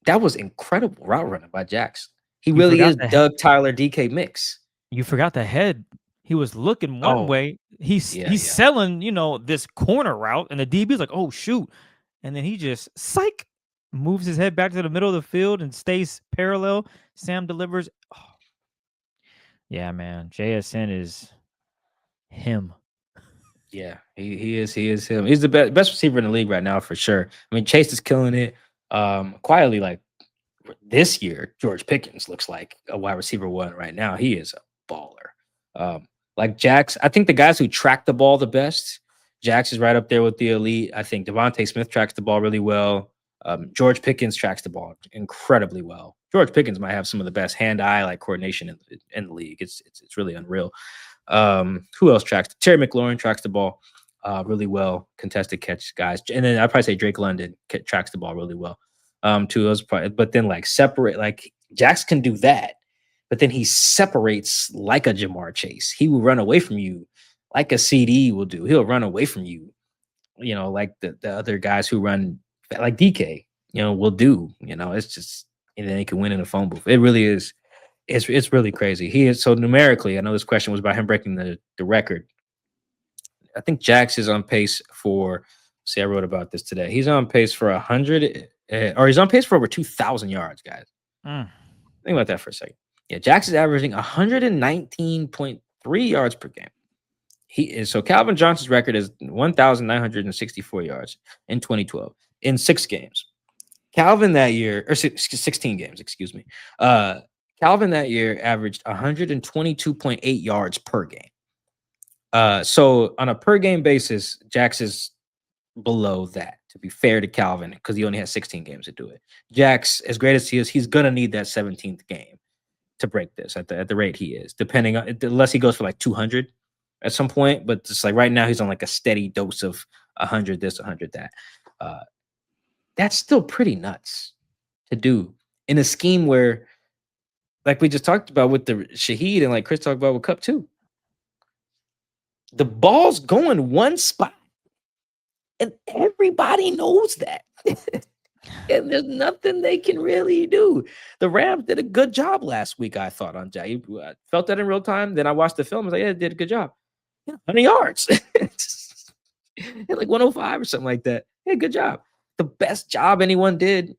B: That was incredible route running by Jax. He really is Doug Tyler DK mix.
C: You forgot the head. He was looking one way. He's selling, this corner route, and the DB's like, oh shoot. And then he just moves his head back to the middle of the field and stays parallel. Sam delivers. Oh. Yeah, man. JSN is him.
B: Yeah, he is him. He's the best receiver in the league right now for sure. I mean, Chase is killing it. Quietly, like this year, George Pickens looks like a wide receiver 1 right now. He is a baller. Like Jax, I think the guys who track the ball the best, Jax is right up there with the elite. I think Devontae Smith tracks the ball really well. George Pickens tracks the ball incredibly well. George Pickens might have some of the best hand-eye like coordination in the league. It's really unreal. Who else tracks? Terry McLaurin tracks the ball really well. Contested catch guys, and then I'd probably say Drake London tracks the ball really well. Two of those, but then like separate, like Jax can do that, but then he separates like a Jamar Chase. He will run away from you like a CD will do. He'll run away from you, like the other guys who run like DK, will do. It's just, and then he can win in a phone booth. It really is. It's really crazy. He is so numerically. I know this question was about him breaking the record. I think Jax is on pace for. See, I wrote about this today. He's on pace for 100, or he's on pace for over 2,000 yards, guys. Think about that for a second. Yeah, Jax is averaging 119.3 yards per game. So Calvin Johnson's record is 1,964 yards in 2012 in 6 games. Calvin that year, or 16 games, excuse me. Calvin that year averaged 122.8 yards per game. So on a per game basis, Jax is below that, to be fair to Calvin, because he only has 16 games to do it. Jax, as great as he is, he's going to need that 17th game to break this at the rate he is, depending on, unless he goes for like 200 at some point. But just like right now, he's on like a steady dose of 100 this, 100 that. That's still pretty nuts to do in a scheme where, like we just talked about with the Shaheed and like Chris talked about with Cup 2. The ball's going one spot, and everybody knows that. And there's nothing they can really do. The Rams did a good job last week, I thought, on Jack. I felt that in real time. Then I watched the film. I was like, yeah, it did a good job. Yeah, 100 yards. Like 105 or something like that. Yeah, good job. The best job anyone did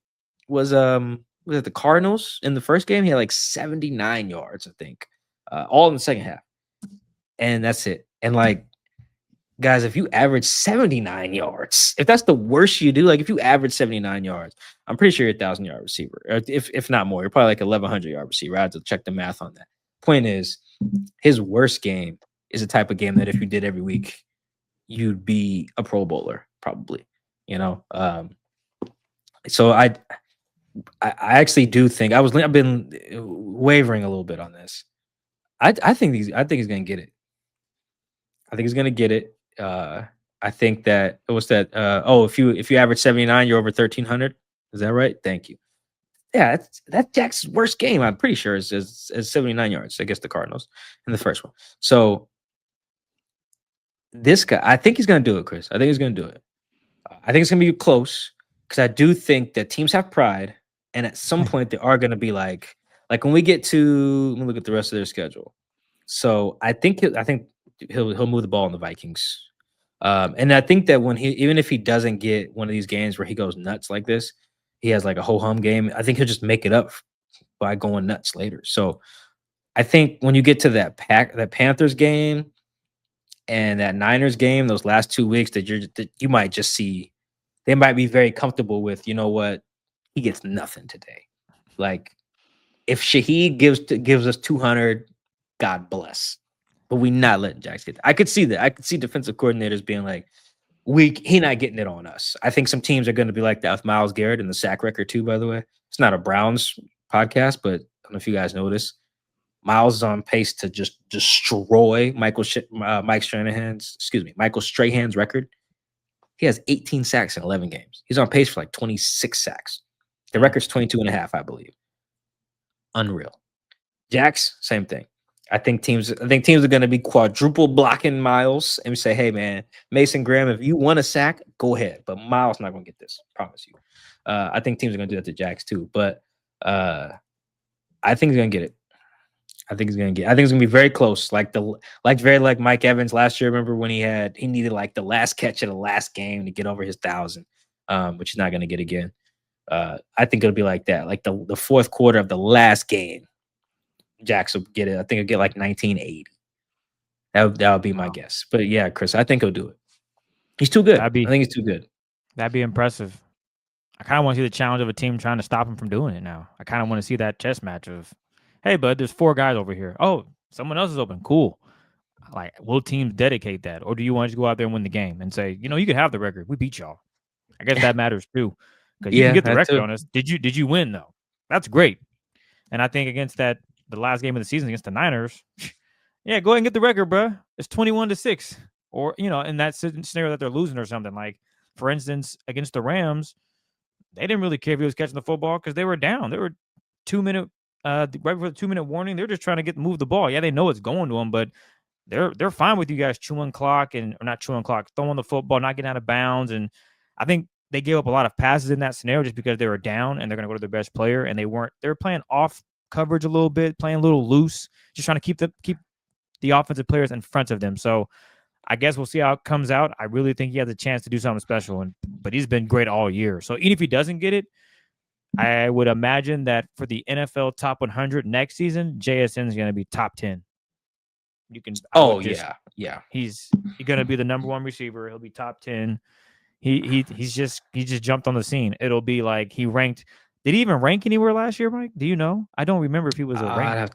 B: was it the Cardinals in the first game? He had like 79 yards, I think. All in the second half. And that's it. And like, guys, if you average 79 yards, if that's the worst you do, like if you average 79 yards, I'm pretty sure you're a 1,000-yard receiver. Or if not more, you're probably like 1,100-yard receiver. I have to check the math on that. Point is, his worst game is a type of game that if you did every week, you'd be a Pro Bowler, probably. You know? So I actually do think I've been wavering a little bit on this. I think he's gonna get it. I think he's gonna get it. I think that what's that? If you average 79, you're over 1,300. Is that right? Thank you. Yeah, that's Jackson's worst game. I'm pretty sure is 79 yards against the Cardinals in the first one. So this guy, I think he's gonna do it, Chris. I think he's gonna do it. I think it's gonna be close because I do think that teams have pride, and at some point they are gonna be like when we get to let me look at the rest of their schedule. So I think he'll move the ball in the Vikings. And I think that even if he doesn't get one of these games where he goes nuts like this, he has like a whole hum game. I think he'll just make it up by going nuts later. So I think when you get to that Panthers game and that Niners game, those last 2 weeks that you might just see, they might be very comfortable with, you know what, he gets nothing today. Like if Shaheed gives us 200, God bless. But we not letting Jax get that. I could see that. I could see defensive coordinators being like, he not getting it on us. I think some teams are going to be like that with Myles Garrett and the sack record too, by the way. It's not a Browns podcast, but I don't know if you guys know this. Miles is on pace to just destroy Michael Strahan's record. He has 18 sacks in 11 games. He's on pace for like 26 sacks. The record's 22 and a half, I believe. Unreal. Jax, same thing. I think teams are going to be quadruple blocking Miles and say, hey, man, Mason Graham, if you want a sack, go ahead. But Miles not going to get this. Promise you. I think teams are going to do that to Jax too. But I think he's going to get it. I think it's going to be very close. Like Mike Evans last year. Remember when he needed like the last catch of the last game to get over his 1,000, which he's not going to get again. I think it'll be like that. Like the fourth quarter of the last game. Jax will get it. I think he'll get like 1980. That would be my guess. But yeah, Chris, I think he'll do it. He's too good. I think he's too good.
C: That'd be impressive. I kind of want to see the challenge of a team trying to stop him from doing it now. I kind of want to see that chess match of, hey, bud, there's 4 guys over here. Oh, someone else is open. Cool. Like, will teams dedicate that? Or do you want to go out there and win the game and say, you can have the record. We beat y'all. I guess that matters too. Because you can get the record on us. Did you win though? That's great. And I think against the last game of the season against the Niners, yeah, go ahead and get the record, bro. It's 21-6. Or, in that scenario that they're losing or something. Like, for instance, against the Rams, they didn't really care if he was catching the football because they were down. They were 2 minute, right before the 2-minute warning. They're just trying to move the ball. Yeah, they know it's going to them, but they're fine with you guys throwing the football, not getting out of bounds. And I think they gave up a lot of passes in that scenario just because they were down and they're going to go to their best player. And they were playing off coverage a little bit, playing a little loose, just trying to keep the offensive players in front of them. So I guess we'll see how it comes out. I really think he has a chance to do something special, but he's been great all year. So even if he doesn't get it, I would imagine that for the NFL top 100 next season, JSN is going to be top 10. You can.
B: Yeah.
C: He's going to be the number 1 receiver. He'll be top 10. He just jumped on the scene. It'll be like he ranked. Did he even rank anywhere last year, Mike? Do you know? I don't remember if he was a rank.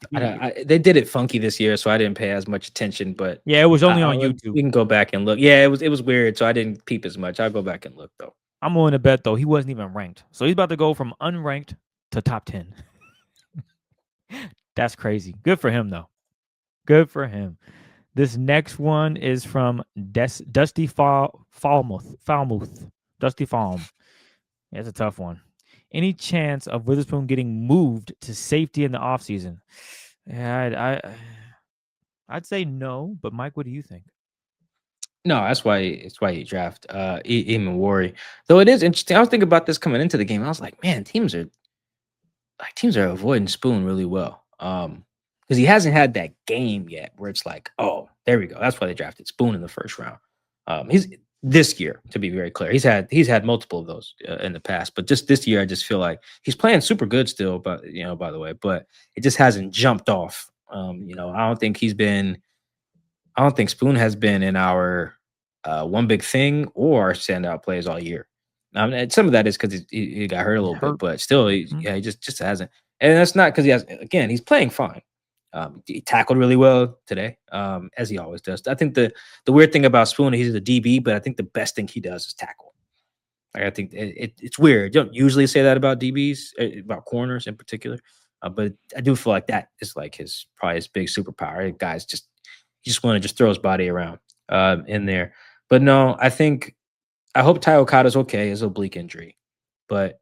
B: They did it funky this year, so I didn't pay as much attention. But
C: yeah, it was only on YouTube.
B: We can go back and look. Yeah, it was weird, so I didn't peep as much. I'll go back and look though.
C: I'm willing to bet though he wasn't even ranked, so he's about to go from unranked to top 10. That's crazy. Good for him though. Good for him. This next one is from Dusty Falmouth. Dusty Falm. Yeah, it's a tough one. Any chance of Witherspoon getting moved to safety in the offseason? Yeah, I'd say no, but Mike, what do you think?
B: No, that's why you draft even Worry. Though it is interesting. I was thinking about this coming into the game. I was like, man, teams are avoiding Spoon really well. Because he hasn't had that game yet where it's like, oh, there we go. That's why they drafted Spoon in the first round. He's this year, to be very clear. He's had multiple of those in the past, but just this year, I just feel like he's playing super good still. But by the way, but it just hasn't jumped off. I don't think Spoon has been in our one big thing or standout plays all year. And some of that is because he got hurt a little bit, but still, he just hasn't. And that's not because he's playing fine. He tackled really well today, as he always does. I think the weird thing about Spoon, he's a DB, but I think the best thing he does is tackle. Like, I think it's weird. You don't usually say that about DBs, about corners in particular, but I do feel like that is like probably his big superpower. Guys just want to just throw his body around in there. But no, I hope Ty Okada's okay. His oblique injury, but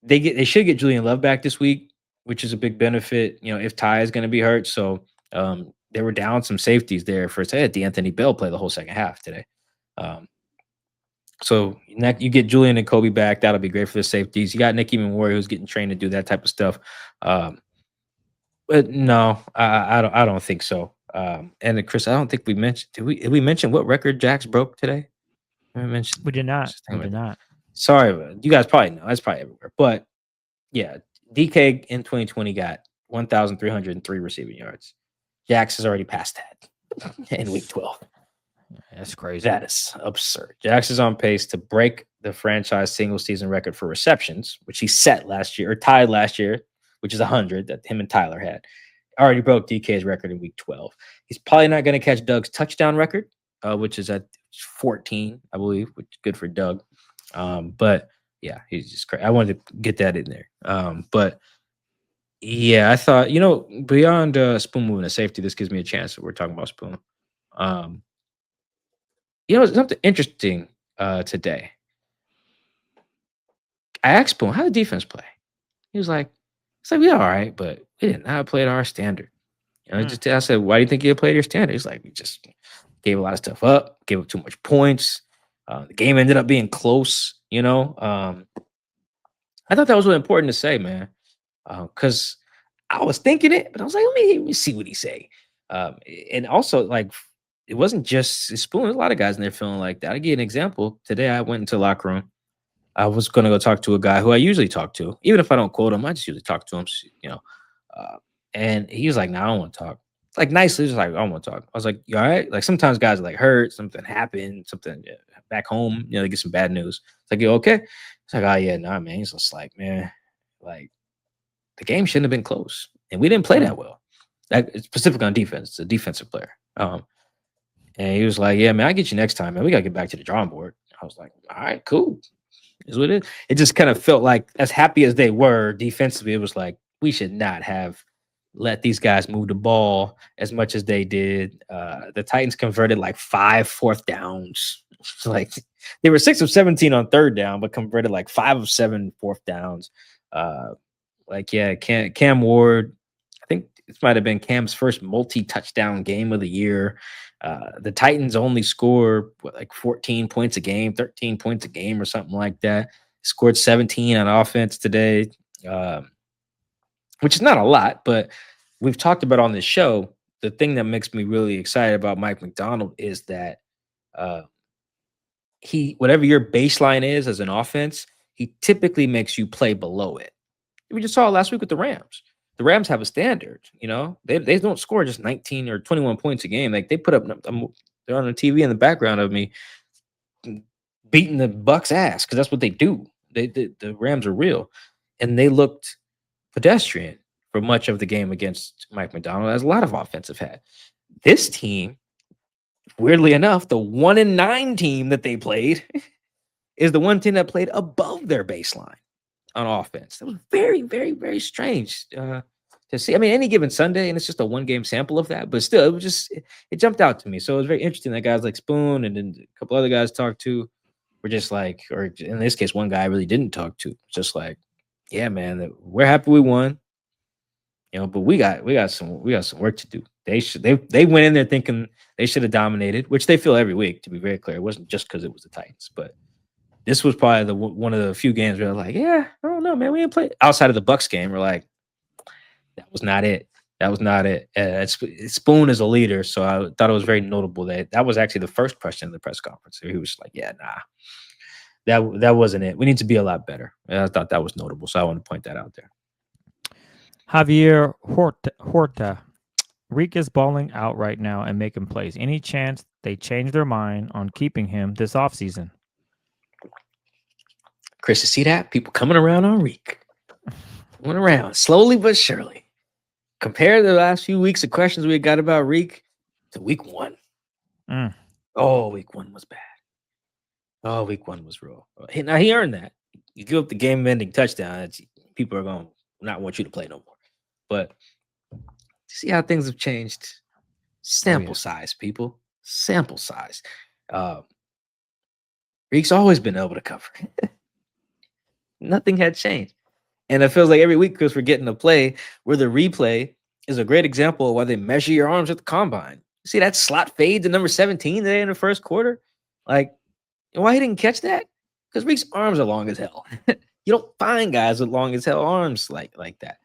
B: they should get Julian Love back this week, which is a big benefit. If Ty is going to be hurt, so they were down some safeties there for D'Anthony Bell play the whole second half today. So you get Julian and Kobe back. That'll be great for the safeties. You got Nicky Memori who's getting trained to do that type of stuff. But no, I don't think so. And then Chris, I don't think we mentioned. Did we mention what record Jax broke today?
C: We did not. We did not.
B: Sorry, you guys probably know. That's probably everywhere. But yeah, DK in 2020 got 1,303 receiving yards. Jax has already passed that in week 12.
C: That's crazy.
B: That is absurd. Jax is on pace to break the franchise single season record for receptions, which he set last year or tied last year, which is 100 that him and Tyler had. Already broke DK's record in week 12. He's probably not going to catch Doug's touchdown record, which is at 14, I believe, which is good for Doug. But yeah, he's just crazy. I wanted to get that in there. But yeah, I thought, beyond Spoon moving to safety, this gives me a chance that we're talking about Spoon. Something interesting today. I asked Spoon, how did defense play? He was like, we all right, but we did not play to our standard. I said, why do you think you played your standard? He's like, we just gave a lot of stuff up, gave up too much points. The game ended up being close, I thought that was really important to say, man, because I was thinking it, but I was like, let me see what he say. And also, like, it wasn't just Spoon. There's a lot of guys in there feeling like that. I'll give you an example. Today, I went into the locker room. I was going to go talk to a guy who I usually talk to. Even if I don't quote him, I just usually talk to him, and he was like, no, I don't want to talk. Like, nicely, just like, I don't want to talk. I was like, you all right? Like, sometimes guys are like hurt, something happened, something back home, they get some bad news. It's like, you okay? It's like, oh, yeah, nah, man. He's just like, man, like, the game shouldn't have been close. And we didn't play that well. Specifically on defense. It's a defensive player. And he was like, yeah, man, I'll get you next time, man. We got to get back to the drawing board. I was like, all right, cool. Is what it is. It just kind of felt like, as happy as they were defensively, it was like, we should not have let these guys move the ball as much as they did. The Titans converted like 5 fourth downs. Like, they were 6 of 17 on third down, but converted like 5 of 7 fourth downs. Cam Ward, I think this might have been Cam's first multi-touchdown game of the year. The Titans only score like 14 points a game, 13 points a game or something like that. Scored 17 on offense today, which is not a lot, but we've talked about on this show. The thing that makes me really excited about Mike McDonald is that whatever your baseline is as an offense, he typically makes you play below it. We just saw it last week with the Rams. The Rams have a standard, they don't score just 19 or 21 points a game. Like, they put up, they're on the TV in the background of me beating the Bucks ass, because that's what they do. The Rams are real, and they looked pedestrian for much of the game against Mike McDonald, as a lot of offensive had. This team, weirdly enough, the 1-9 team that they played is the one team that played above their baseline on offense. That was very, very, very strange to see. I mean, any given Sunday, and it's just a 1-game sample of that, but still, it jumped out to me. So it was very interesting that guys like Spoon and then a couple other guys talked to we're just like, or in this case, one guy I really didn't talk to, just like, yeah, man, we're happy we won, but we got some work to do. They went in there thinking they should have dominated, which they feel every week. To be very clear, it wasn't just because it was the Titans, but this was probably one of the few games where like, yeah, I don't know, man, we didn't play outside of the Bucks game. We're like, that was not it. That was not it. Spoon is a leader, so I thought it was very notable that was actually the first question in the press conference. He was like, "Yeah, nah, that wasn't it. We need to be a lot better." And I thought that was notable, so I want to point that out there.
C: Javier Horta. Reek is balling out right now and making plays. Any chance they change their mind on keeping him this offseason?
B: Chris, you see that? People coming around on Reek. Coming around slowly but surely. Compare the last few weeks of questions we got about Reek to week 1. Oh, week 1 was bad. Oh, week 1 was real. Now, he earned that. You give up the game-ending touchdown, people are going to not want you to play no more. But see how things have changed. Sample size, people. Sample size. Reek's always been able to cover. Nothing had changed. And it feels like every week, because we're getting a play where the replay is a great example of why they measure your arms at the combine. See that slot fade to number 17 today in the first quarter? Like, why he didn't catch that? Because Reek's arms are long as hell. You don't find guys with long as hell arms like that,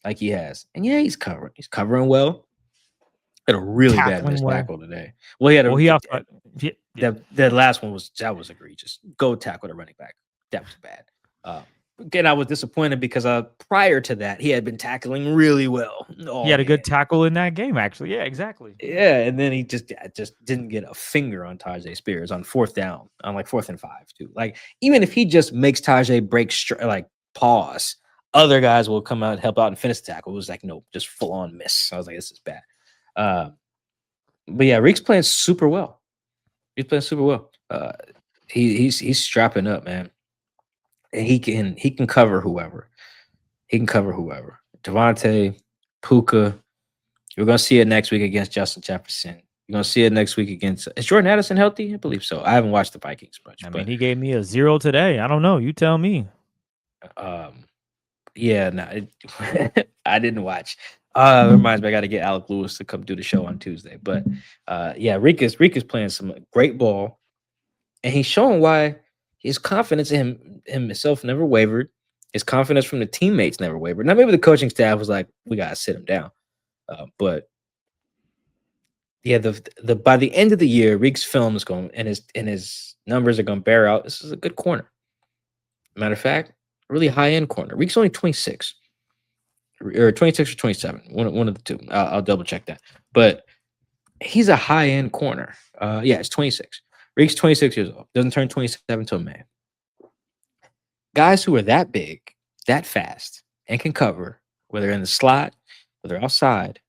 B: like he has. And yeah, he's covering. He's covering well. Had a really bad missed tackle today. Well, he had that last one was egregious. Go tackle the running back. That was bad. Again, I was disappointed because prior to that, he had been tackling really well.
C: He had a good tackle in that game, actually. Yeah, exactly.
B: Yeah, and then he just didn't get a finger on Tajay Spears on 4th down, on like 4th and 5 too. Like, even if he just makes Tajay break pause, other guys will come out and help out and finish the tackle. It was like, nope, just full on miss. I was like, this is bad. But yeah, Reek's playing super well. He's playing super well. He's strapping up, man. And he can cover whoever. He can cover whoever. Devontae, Puka. You're gonna see it next week against Justin Jefferson. You're gonna see it next week against. Is Jordan Addison healthy? I believe so. I haven't watched the Vikings much.
C: I mean, he gave me a 0 today. I don't know. You tell me.
B: Yeah, no, I didn't watch. It reminds me, I got to get Alec Lewis to come do the show on Tuesday. But yeah, Reek is playing some great ball, and he's showing why his confidence in himself never wavered. His confidence from the teammates never wavered. Now, maybe the coaching staff was like, we gotta sit him down. But yeah, the by the end of the year, Reek's film is going, and his numbers are going to bear out. This is a good corner. Matter of fact, really high end corner. Reek's only 26, or 26 or 27, one of the two. I'll double check that. But he's a high end corner. Yeah, it's 26. Reek's 26 years old. Doesn't turn 27 until May. Guys who are that big, that fast, and can cover, whether in the slot, whether outside,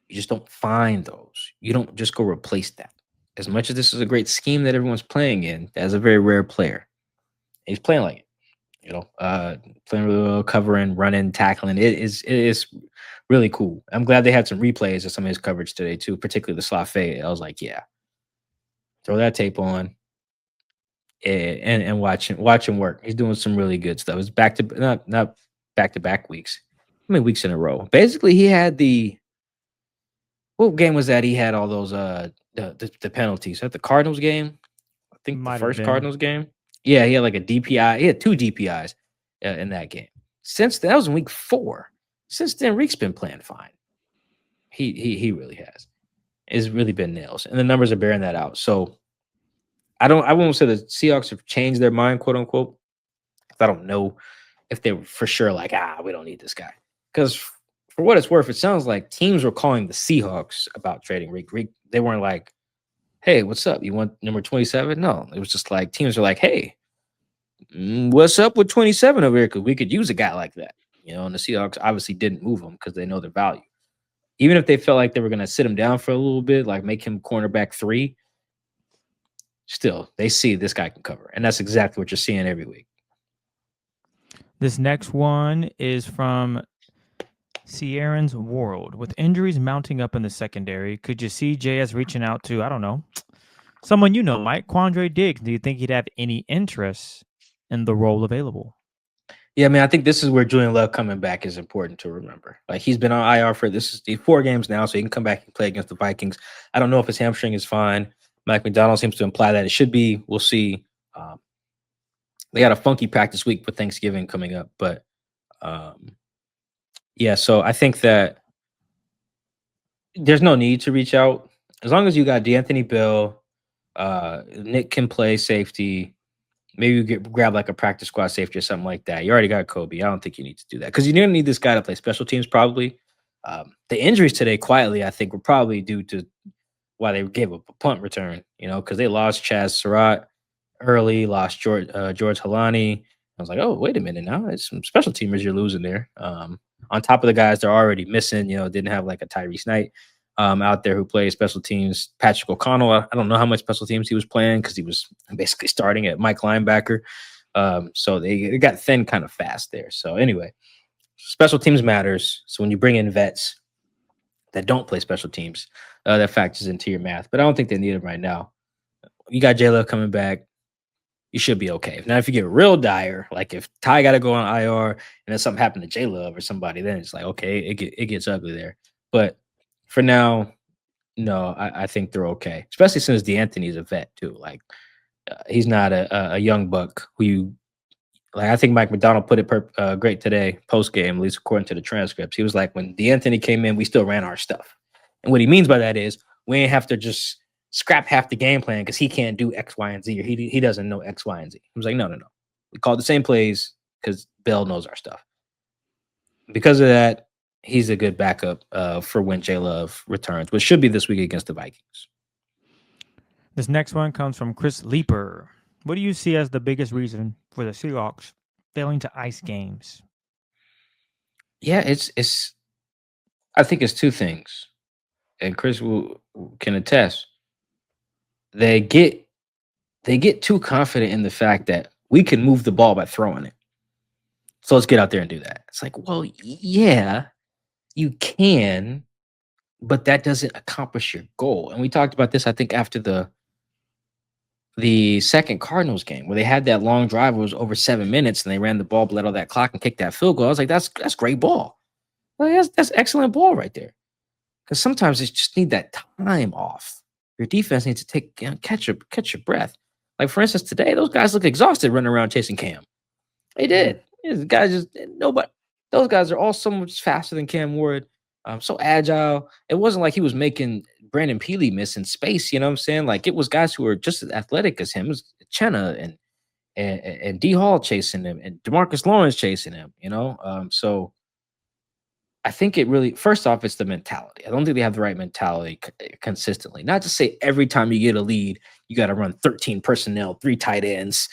B: you just don't find those. You don't just go replace that. As much as this is a great scheme that everyone's playing in, that's a very rare player. He's playing like it. Playing really well, covering, running, tackling. It is really cool. I'm glad they had some replays of some of his coverage today too, particularly the slot fade. I was like, yeah, throw that tape on and watch him work. He's doing some really good stuff. It's not back to back weeks. How many weeks in a row? Basically, he had what game was that? He had all those the penalties. At the Cardinals game, I think the first Cardinals game. Yeah, he had like a DPI. He had 2 DPIs in that game. Since then, that was in week 4. Since then, Reek's been playing fine. He really has. It's really been nails, and the numbers are bearing that out. So I won't say the Seahawks have changed their mind, quote unquote. I don't know if they were for sure like, we don't need this guy. Because for what it's worth, it sounds like teams were calling the Seahawks about trading Reek. They weren't like, hey, what's up? You want number 27? No, it was just like teams are like, hey, what's up with 27 over here? Because we could use a guy like that. And the Seahawks obviously didn't move him because they know their value. Even if they felt like they were going to sit him down for a little bit, like make him cornerback 3, still, they see this guy can cover. And that's exactly what you're seeing every week.
C: This next one is from Sierran's World. With injuries mounting up in the secondary, could you see JS reaching out to, I don't know, Someone you know, Mike, Quandre Diggs, do you think he'd have any interest in the role available?
B: Yeah, I mean, I think this is where Julian Love coming back is important to remember. Like he's been on IR for this is the 4 games now, so he can come back and play against the Vikings. I don't know if his hamstring is fine. Mike McDonald seems to imply that it should be. We'll see. Um, they got a funky practice week with Thanksgiving coming up, but yeah. So I think that there's no need to reach out as long as you got D'Anthony Bill, Nick can play safety. Maybe you grab like a practice squad safety or something like that. You already got Kobe. I don't think you need to do that because you're gonna need this guy to play special teams probably. The injuries today, quietly, I think, were probably due to why they gave up a punt return. Because they lost Chaz Surratt early, lost George Halani. I was like, oh, wait a minute now. It's some special teamers you're losing there. On top of the guys they're already missing, didn't have like a Tyrese Knight out there who plays special teams. Patrick O'Connell, I don't know how much special teams he was playing because he was basically starting at Mike linebacker. So they got thin kind of fast there. So anyway, special teams matters. So when you bring in vets that don't play special teams, that factors into your math. But I don't think they need him right now. You got J Love coming back. You should be okay. Now, if you get real dire, like if Ty got to go on IR and then something happened to J Love or somebody, then it's like, okay, it gets ugly there. But for now, no, I think they're okay, especially since D'Anthony's a vet too. Like he's not a young buck who you like. I think Mike McDonald put it great today post game, at least according to the transcripts. He was like, when D'Anthony came in, we still ran our stuff, and what he means by that is we ain't have to just scrap half the game plan because he can't do X, Y, and Z, or he doesn't know X, Y, and Z. He was like, no. We called the same plays because Bill knows our stuff. Because of that, he's a good backup for when J Love returns, which should be this week against the Vikings.
C: This next one comes from Chris Leeper. What do you see as the biggest reason for the Seahawks failing to ice games?
B: Yeah, it's. I think it's 2 things, and Chris can attest. They get too confident in the fact that we can move the ball by throwing it. So let's get out there and do that. It's like, well, yeah, you can, but that doesn't accomplish your goal. And we talked about this, I think, after the second Cardinals game where they had that long drive. It was over 7 minutes, and they ran the ball, bled all that clock, and kicked that field goal. I was like, that's great ball. Well, that's excellent ball right there. Because sometimes you just need that time off. Your defense needs to catch your breath. Like for instance, today those guys look exhausted running around chasing Cam. They did. The guys just nobody. Those guys are all so much faster than Cam Ward. So agile. It wasn't like he was making Brandon Peely miss in space. You know what I'm saying? Like it was guys who were just as athletic as him. It was Chenna and D Hall chasing him and DeMarcus Lawrence chasing him. So I think it really, first off, it's the mentality. I don't think they have the right mentality consistently. Not to say every time you get a lead, you got to run 13 personnel, 3 tight ends,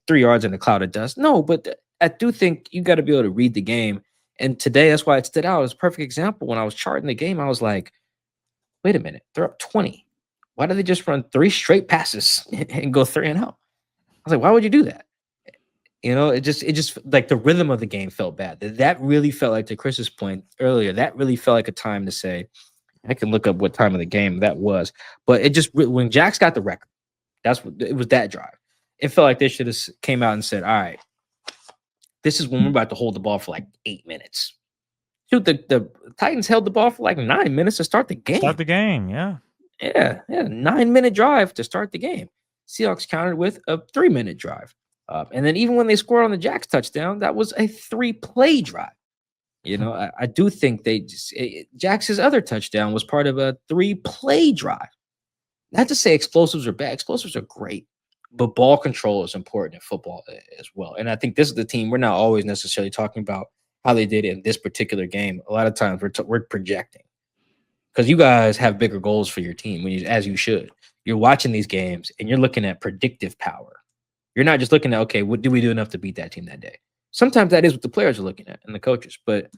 B: 3 yards in a cloud of dust. No, but I do think you got to be able to read the game. And today, that's why it stood out. It was a perfect example. When I was charting the game, I was like, wait a minute, they're up 20. Why do they just run 3 straight passes and go 3 and out? I was like, why would you do that? It just like the rhythm of the game felt bad. That really felt like, to Chris's point earlier, that really felt like a time to say, I can look up what time of the game that was. But it just, when Jax got the record, it was that drive. It felt like they should have came out and said, all right, this is when we're about to hold the ball for like 8 minutes. Dude, the Titans held the ball for like 9 minutes to start the game.
C: Start the game, yeah.
B: Yeah, 9-minute drive to start the game. Seahawks countered with a 3-minute drive. And then even when they scored on the Jax touchdown, that was a 3-play drive. I do think Jax's other touchdown was part of a 3-play drive. Not to say explosives are bad. Explosives are great. But ball control is important in football as well. And I think this is the team. We're not always necessarily talking about how they did in this particular game. A lot of times we're projecting. Because you guys have bigger goals for your team, as you should. You're watching these games, and you're looking at predictive power. You're not just looking at, okay, what do we do enough to beat that team that day? Sometimes that is what the players are looking at and the coaches. But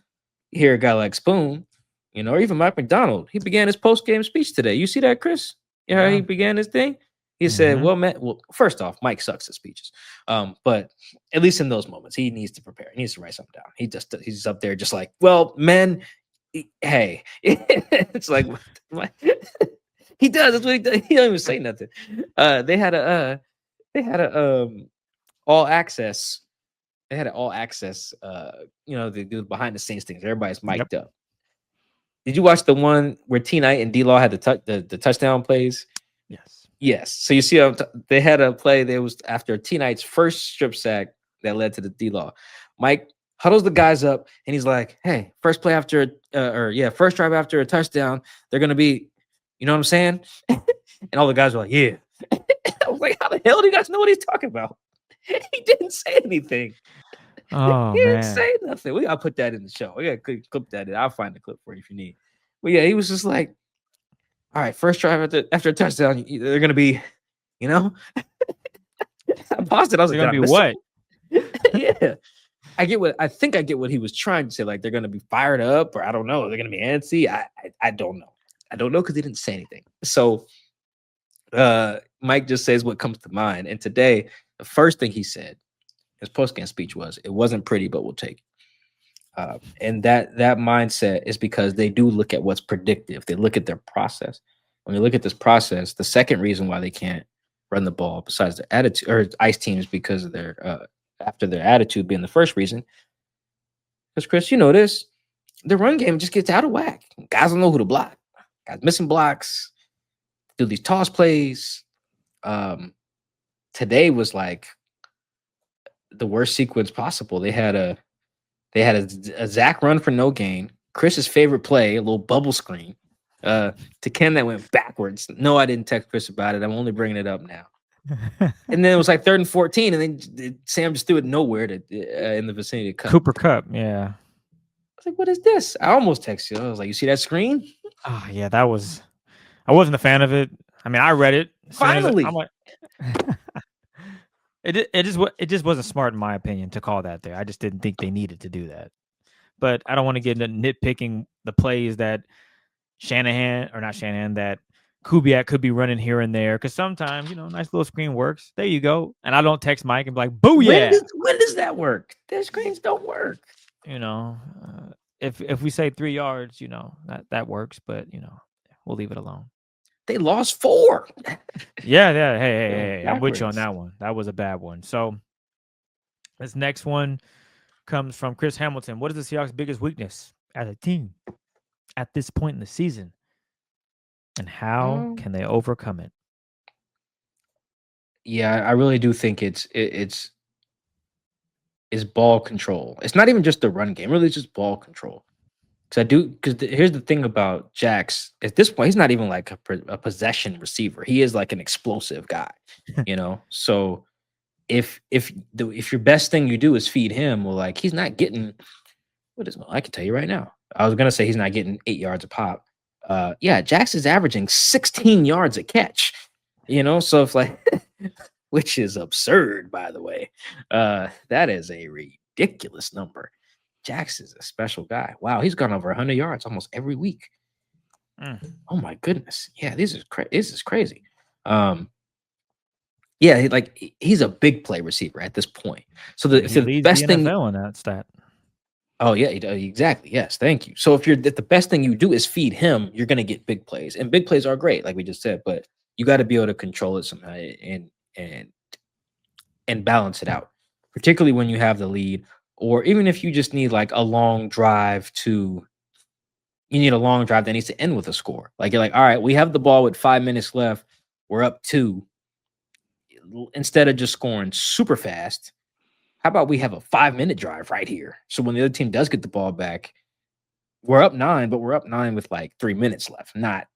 B: here, a guy like Spoon, or even Mike McDonald, he began his post-game speech today. You see that, Chris? How he began his thing? He said, well, first off, Mike sucks at speeches. But at least in those moments, he needs to prepare. He needs to write something down. He's up there just like, well, men, hey. It's like, what? He does. That's what he does. He don't even say nothing. They had a all access. They had an all access. They do behind the scenes things. Everybody's mic'd up. Did you watch the one where T Knight and D Law had the touchdown plays?
C: Yes.
B: Yes. So you see, they had a play that was after T Knight's first strip sack that led to the D Law. Mike huddles the guys up and he's like, "Hey, first drive after a touchdown, they're gonna be, you know what I'm saying?" And all the guys were like, "Yeah." I was like, "How the hell do you guys know what he's talking about?" He didn't say anything.
C: Oh
B: He didn't
C: man.
B: say nothing. We gotta put that in the show. We gotta clip that in. I'll find the clip for you if you need. But yeah, he was just like, "All right, first drive after a touchdown, they're gonna be, you know." I paused it. I was
C: They're
B: like,
C: gonna be what?
B: Yeah. I think I get what he was trying to say. Like they're gonna be fired up, or I don't know. They're gonna be antsy. I don't know. I don't know because he didn't say anything. So Mike just says what comes to mind. And today, the first thing he said, his post-game speech was, "It wasn't pretty, but we'll take it." And that mindset is because they do look at what's predictive. They look at their process. When you look at this process, the second reason why they can't run the ball, besides their attitude, or ice teams, because of their after their attitude being the first reason, because Chris, you know this, the run game just gets out of whack. Guys don't know who to block. Guys missing blocks, do these toss plays. Today was like the worst sequence possible. They had a Zach run for no gain. Chris's favorite play, a little bubble screen to Ken that went backwards. No, I didn't text Chris about it. I'm only bringing it up now. And then it was like 3rd and 14, and then Sam just threw it nowhere in the vicinity of Cup.
C: Cooper Cup, yeah.
B: I was like, "What is this?" I almost texted you. I was like, "You see that screen?"
C: Oh yeah, that was. I wasn't a fan of it. I mean, I read it.
B: Finally,
C: I'm like, it just wasn't smart in my opinion to call that there. I just didn't think they needed to do that. But I don't want to get into nitpicking the plays that that Kubiak could be running here and there, because sometimes, nice little screen works. There you go. And I don't text Mike and be like, "Booyah!"
B: When does that work? Their screens don't work.
C: If we say 3 yards, that works. But we'll leave it alone.
B: They lost 4.
C: Yeah. Hey, I'm with you on
B: Backwards.
C: that one. That was a bad one. So this next one comes from Chris Hamilton. What is the Seahawks' biggest weakness as a team at this point in the season? And how can they overcome it?
B: Yeah, I really do think it's ball control. It's not even just the run game. Really, it's just ball control. Because here's the thing about Jax. At this point, he's not even like a possession receiver. He is like an explosive guy, So if your best thing you do is feed him, well, like he's not getting. I can tell you right now. I was gonna say he's not getting 8 yards a pop. Yeah, Jax is averaging 16 yards a catch. So if like, which is absurd, by the way. That is a ridiculous number. Jax is a special guy. Wow, he's gone over 100 yards almost every week. Oh my goodness. Yeah, this is crazy. Yeah, he's a big play receiver at this point. So the best thing
C: in that stat.
B: Oh yeah, exactly. Yes, thank you. So if the best thing you do is feed him, you're gonna get big plays, and big plays are great, like we just said. But you got to be able to control it somehow and balance it out, particularly when you have the lead, or even if you just need like a long drive that needs to end with a score. Like you're like, all right, we have the ball with 5 minutes left. We're up 2. Instead of just scoring super fast, how about we have a 5-minute drive right here? So when the other team does get the ball back, we're up 9, but we're up 9 with like 3 minutes left. Not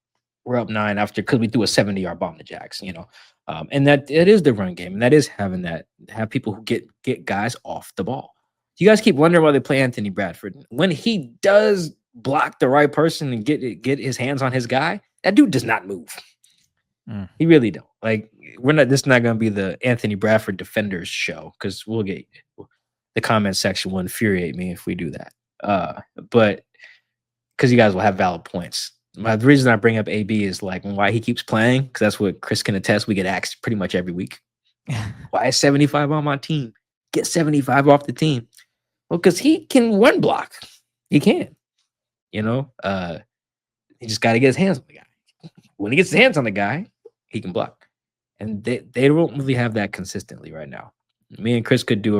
B: we're up 9 after, because we threw a 70-yard bomb to Jax, and that it is the run game, and that is have people who get guys off the ball. You guys keep wondering why they play Anthony Bradford. When he does block the right person and get his hands on his guy, that dude does not move. He really don't. Like, this is not going to be the Anthony Bradford Defenders show, because we'll get the comment section will infuriate me if we do that. But because you guys will have valid points. The reason I bring up AB is like why he keeps playing, because that's what Chris can attest. We get asked pretty much every week. Why is 75 on my team? Get 75 off the team. Well, because he can one block. He can. He just got to get his hands on the guy. when he gets his hands on the guy, he can block. And they don't really have that consistently right now. Me and Chris could do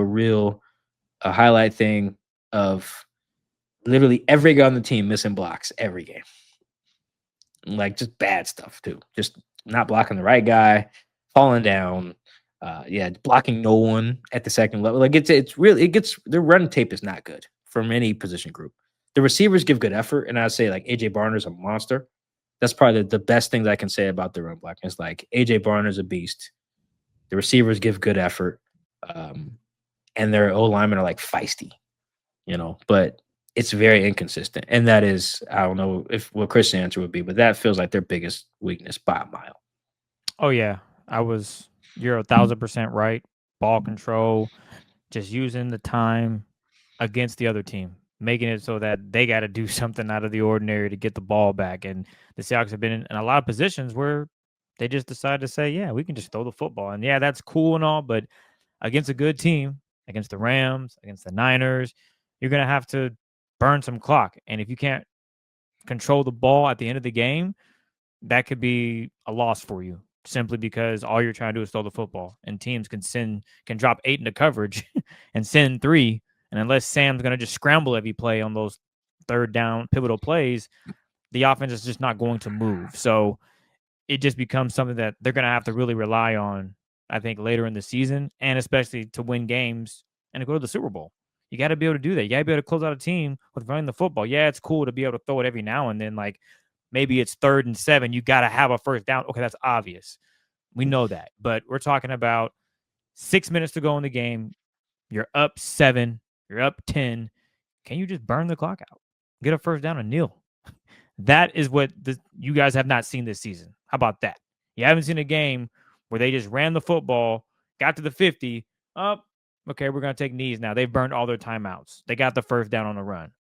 B: a highlight thing of literally every guy on the team missing blocks every game. Like just bad stuff too. Just not blocking the right guy, falling down. Blocking no one at the second level. Like their run tape is not good from any position group. The receivers give good effort, and I'd say like AJ Barner's a monster. That's probably the best thing that I can say about the run blocking. It's like AJ Barner's a beast. The receivers give good effort, and their O linemen are like feisty, but it's very inconsistent. And that is, I don't know what Chris' answer would be, but that feels like their biggest weakness by a mile.
C: Oh yeah, you're 1,000% right. Ball control, just using the time against the other team, making it so that they got to do something out of the ordinary to get the ball back. And the Seahawks have been in a lot of positions where they just decided to say, yeah, we can just throw the football. And yeah, that's cool and all, but against a good team, against the Rams, against the Niners, you're going to have to burn some clock. And if you can't control the ball at the end of the game, that could be a loss for you, simply because all you're trying to do is throw the football, and teams can drop 8 into coverage and send 3. And unless Sam's going to just scramble every play on those third down pivotal plays, the offense is just not going to move. So it just becomes something that they're going to have to really rely on, I think, later in the season, and especially to win games and to go to the Super Bowl. You got to be able to do that. You got to be able to close out a team with running the football. Yeah, it's cool to be able to throw it every now and then, like, maybe it's 3rd and 7. You got to have a first down. Okay, that's obvious. We know that. But we're talking about 6 minutes to go in the game. You're up 7. You're up 10. Can you just burn the clock out? Get a first down and kneel. That is what you guys have not seen this season. How about that? You haven't seen a game where they just ran the football, got to the 50. Okay, we're going to take knees now. They've burned all their timeouts. They got the first down on the run.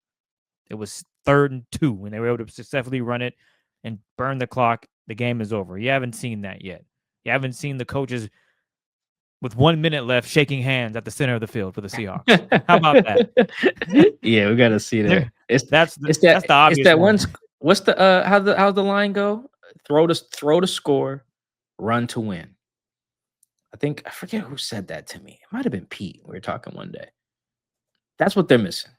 C: It was 3rd and 2 when they were able to successfully run it and burn the clock. The game is over. You haven't seen that yet. You haven't seen the coaches with 1 minute left shaking hands at the center of the field for the Seahawks. How about that?
B: Yeah, we got to see that.
C: That's the obvious.
B: It's that one. What's the how's the line go? Throw to score, run to win. I forget who said that to me. It might have been Pete. We were talking one day. That's what they're missing.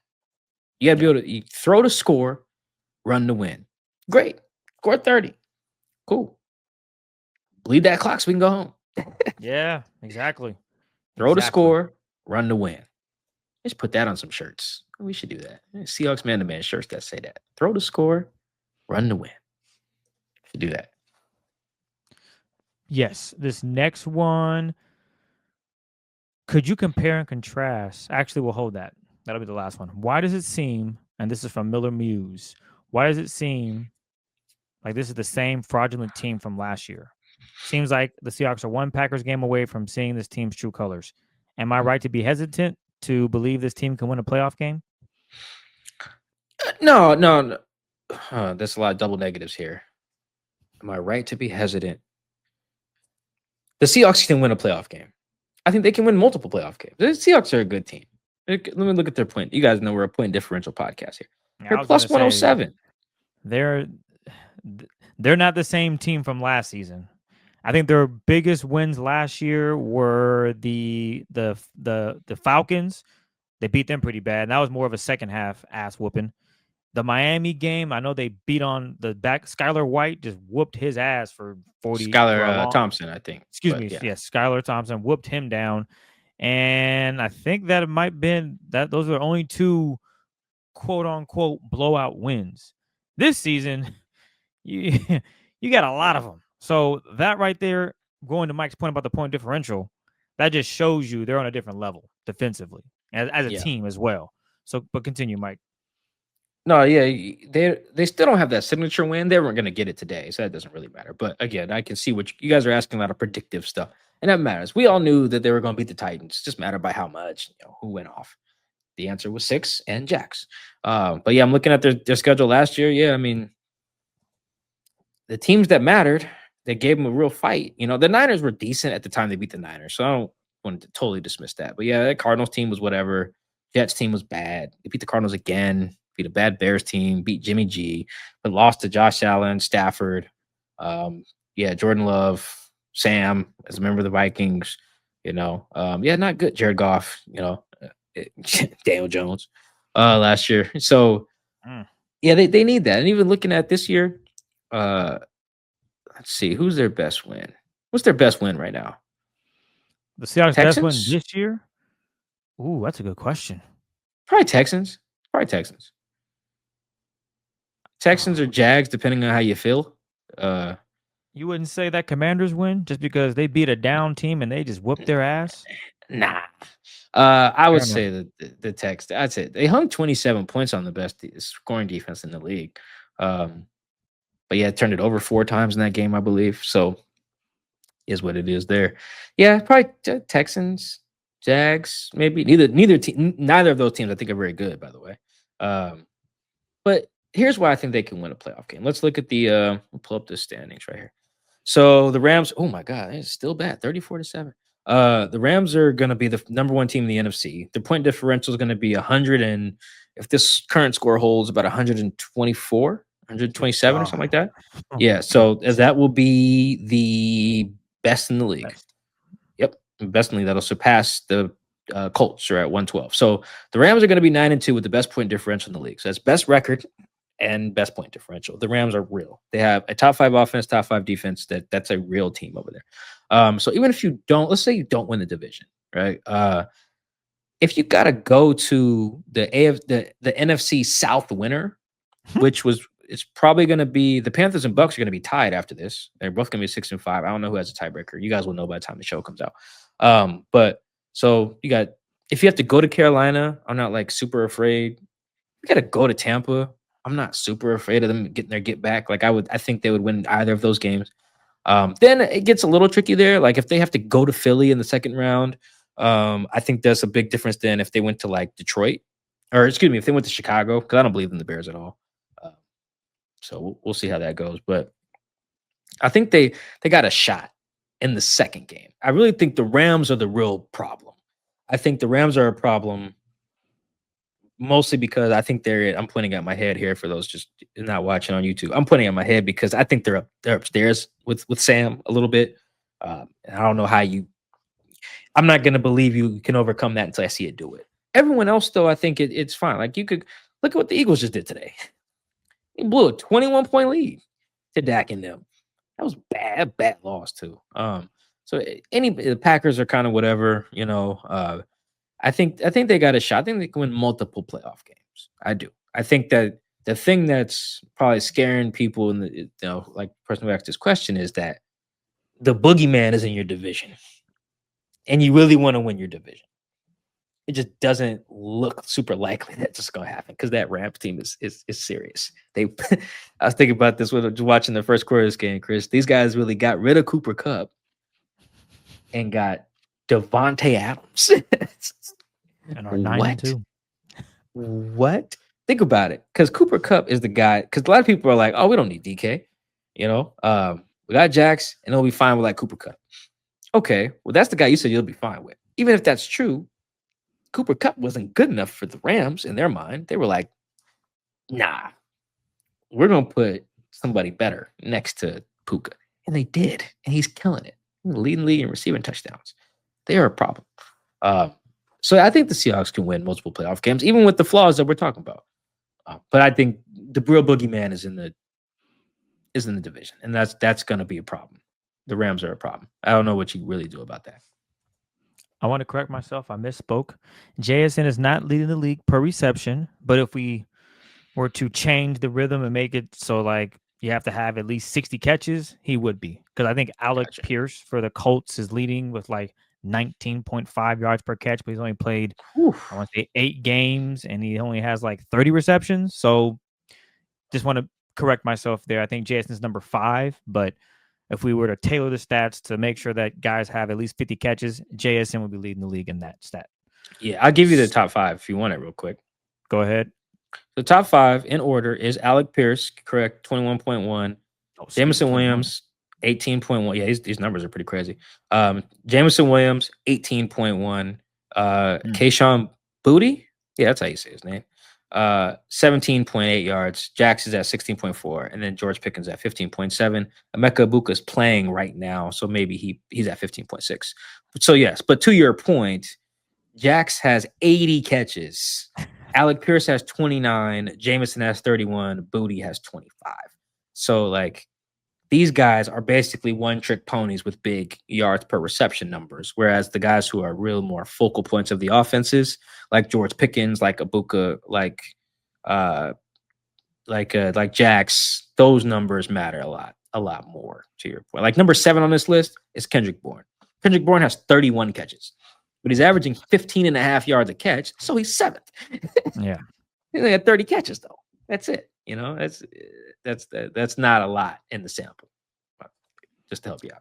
B: You got to be able to throw to score, run to win. Great. Score 30. Cool. Bleed that clock so we can go home.
C: Yeah, exactly.
B: Throw to score, run to win. Let's put that on some shirts. We should do that. Seahawks man-to-man shirts that say that. Throw to score, run to win. Should do that.
C: Yes. This next one, could you compare and contrast? Actually, we'll hold that. That'll be the last one. Why does it seem, and this is from Miller Muse, why does it seem like this is the same fraudulent team from last year? Seems like the Seahawks are one Packers game away from seeing this team's true colors. Am I right to be hesitant to believe this team can win a playoff game?
B: No. There's a lot of double negatives here. Am I right to be hesitant? The Seahawks can win a playoff game. I think they can win multiple playoff games. The Seahawks are a good team. Let me look at their point. You guys know we're a point differential podcast here. They're plus 107.
C: They're not the same team from last season. I think their biggest wins last year were the Falcons. They beat them pretty bad. And that was more of a second half ass whooping. The Miami game, I know they beat on the back. Skylar White just whooped his ass for 40.
B: Skylar Thompson, I think.
C: Excuse me. Yes, Skylar Thompson whooped him down. And I think that it might have been that those are the only 2 quote unquote blowout wins. This season, you got a lot of them. So that right there, going to Mike's point about the point differential, that just shows you they're on a different level defensively as a team as well. So, but continue, Mike.
B: No, yeah, they still don't have that signature win. They weren't going to get it today, so that doesn't really matter. But again, I can see what you guys are asking, a lot of predictive stuff, and that matters. We all knew that they were going to beat the Titans. It just mattered by how much, who went off. The answer was 6 and Jacks. But yeah, I'm looking at their schedule last year. Yeah, I mean, the teams that mattered, they gave them a real fight. The Niners were decent at the time they beat the Niners, so I don't want to totally dismiss that. But yeah, that Cardinals team was whatever. Jets team was bad. They beat the Cardinals again. Beat a bad Bears team, beat Jimmy G, but lost to Josh Allen, Stafford. Yeah, Jordan Love, Sam as a member of the Vikings. Yeah, not good. Jared Goff. Daniel Jones last year. So
C: Mm.
B: yeah, they need that. And even looking at this year, uh, let's see who's their best win. What's their best win right now?
C: The Seahawks' best win
B: Texans?
C: this year? Ooh, that's a good question.
B: Probably Texans. Probably Texans. Texans or Jags, depending on how you feel.
C: You wouldn't say that Commanders win just because they beat a down team and they just whooped their ass?
B: Nah. I
C: Fair
B: would
C: enough.
B: say that the Tex. That's it. They hung 27 points on the best scoring defense in the league. But yeah, turned it over 4 times in that game, I believe. So is what it is there. Yeah, probably Texans, Jags, maybe neither of those teams I think are very good, by the way. But here's why I think they can win a playoff game. Let's look at we'll pull up the standings right here. So the Rams, oh my God, it's still bad, 34-7. The Rams are going to be the number 1 team in the NFC. The point differential is going to be 100, and if this current score holds, about 124, 127 or something like that.
C: Oh
B: Yeah,
C: my
B: so
C: goodness.
B: that will be the best in the league.
C: Best.
B: Yep, best in the league. That'll surpass the Colts are at 112. So the Rams are going to be 9-2 with the best point differential in the league. So that's best record and best point differential. The Rams are real. They have a top 5 offense, top 5 defense. That's a real team over there. So even if you don't, let's say you don't win the division, right? If you got to go to the NFC South winner, which was it's probably going to be the Panthers and Bucks are going to be tied after this. They're both going to be 6-5. I don't know who has a tiebreaker. You guys will know by the time the show comes out. But so you got if you have to go to Carolina, I'm not like super afraid. You got to go to Tampa. I'm not super afraid of them getting their get back. Like I think they would win either of those games. Then it gets a little tricky there. Like if they have to go to Philly in the second round, I think that's a big difference than if they went to like Detroit, or excuse me, if they went to Chicago, because I don't believe in the Bears at all. So we'll see how that goes. But I think they got a shot in the second game. I really think the Rams are the real problem. I think the Rams are a problem mostly because I think I'm pointing at my head here for those just not watching on YouTube. I'm pointing at my head because I think they're upstairs with Sam a little bit. I don't know how I'm not going to believe you can overcome that until I see it do it. Everyone else, though, I think it's fine. Like you could look at what the Eagles just did today. They blew a 21-point lead to Dak and them. That was bad loss too. So the Packers are kind of whatever, I think they got a shot. I think they can win multiple playoff games. I do. I think that the thing that's probably scaring people in the like the person who asked this question is that the boogeyman is in your division, and you really want to win your division. It just doesn't look super likely that's just going to happen because that Rams team is serious. I was thinking about this when watching the first quarter of this game, Chris. These guys really got rid of Cooper Kupp and got Devontae Adams.
C: And are 9-2.
B: What? Think about it, because Cooper Kupp is the guy. Because a lot of people are like, "Oh, we don't need DK." We got Jax, and it'll be fine with like Cooper Kupp. Okay, well, that's the guy you said you'll be fine with. Even if that's true, Cooper Kupp wasn't good enough for the Rams in their mind. They were like, "Nah, we're gonna put somebody better next to Puka," and they did, and he's killing it, leading league and receiving touchdowns. They are a problem. So I think the Seahawks can win multiple playoff games, even with the flaws that we're talking about. But I think the real boogeyman is in the division, and that's going to be a problem. The Rams are a problem. I don't know what you really do about that.
C: I want to correct myself. I misspoke. JSN is not leading the league per reception, but if we were to change the rhythm and make it so like you have to have at least 60 catches, he would be. Because I think Alec
B: Gotcha.
C: Pierce for the Colts is leading with like 19.5 yards per catch, but he's only played,
B: Oof.
C: I want to say 8 games, and he only has like 30 receptions. So just want to correct myself there. I think Jason's number 5, but if we were to tailor the stats to make sure that guys have at least 50 catches, JSN would be leading the league in that stat.
B: Yeah, I'll give you the top 5 if you want it real quick.
C: Go ahead.
B: The top 5 in order is Alec Pierce, correct, 21.1. Jameson Williams, 18.1. Yeah, these numbers are pretty crazy. Jameson Williams, 18.1. Kayshawn Booty. Yeah, that's how you say his name. 17.8 yards. Jax is at 16.4, and then George Pickens at 15.7. Emeka Ibuka's playing right now, so maybe he's at 15.6. So yes, but to your point, Jax has 80 catches. Alec Pierce has 29. Jameson has 31. Booty has 25. So like these guys are basically one-trick ponies with big yards per reception numbers, whereas the guys who are real more focal points of the offenses, like George Pickens, like Ibuka, like Jax, those numbers matter a lot more to your point. Like number 7 on this list is Kendrick Bourne. Kendrick Bourne has 31 catches, but he's averaging 15.5 yards a catch, so he's 7th.
C: Yeah.
B: He only had 30 catches though. That's it. You know, that's not a lot in the sample. Just to help you out.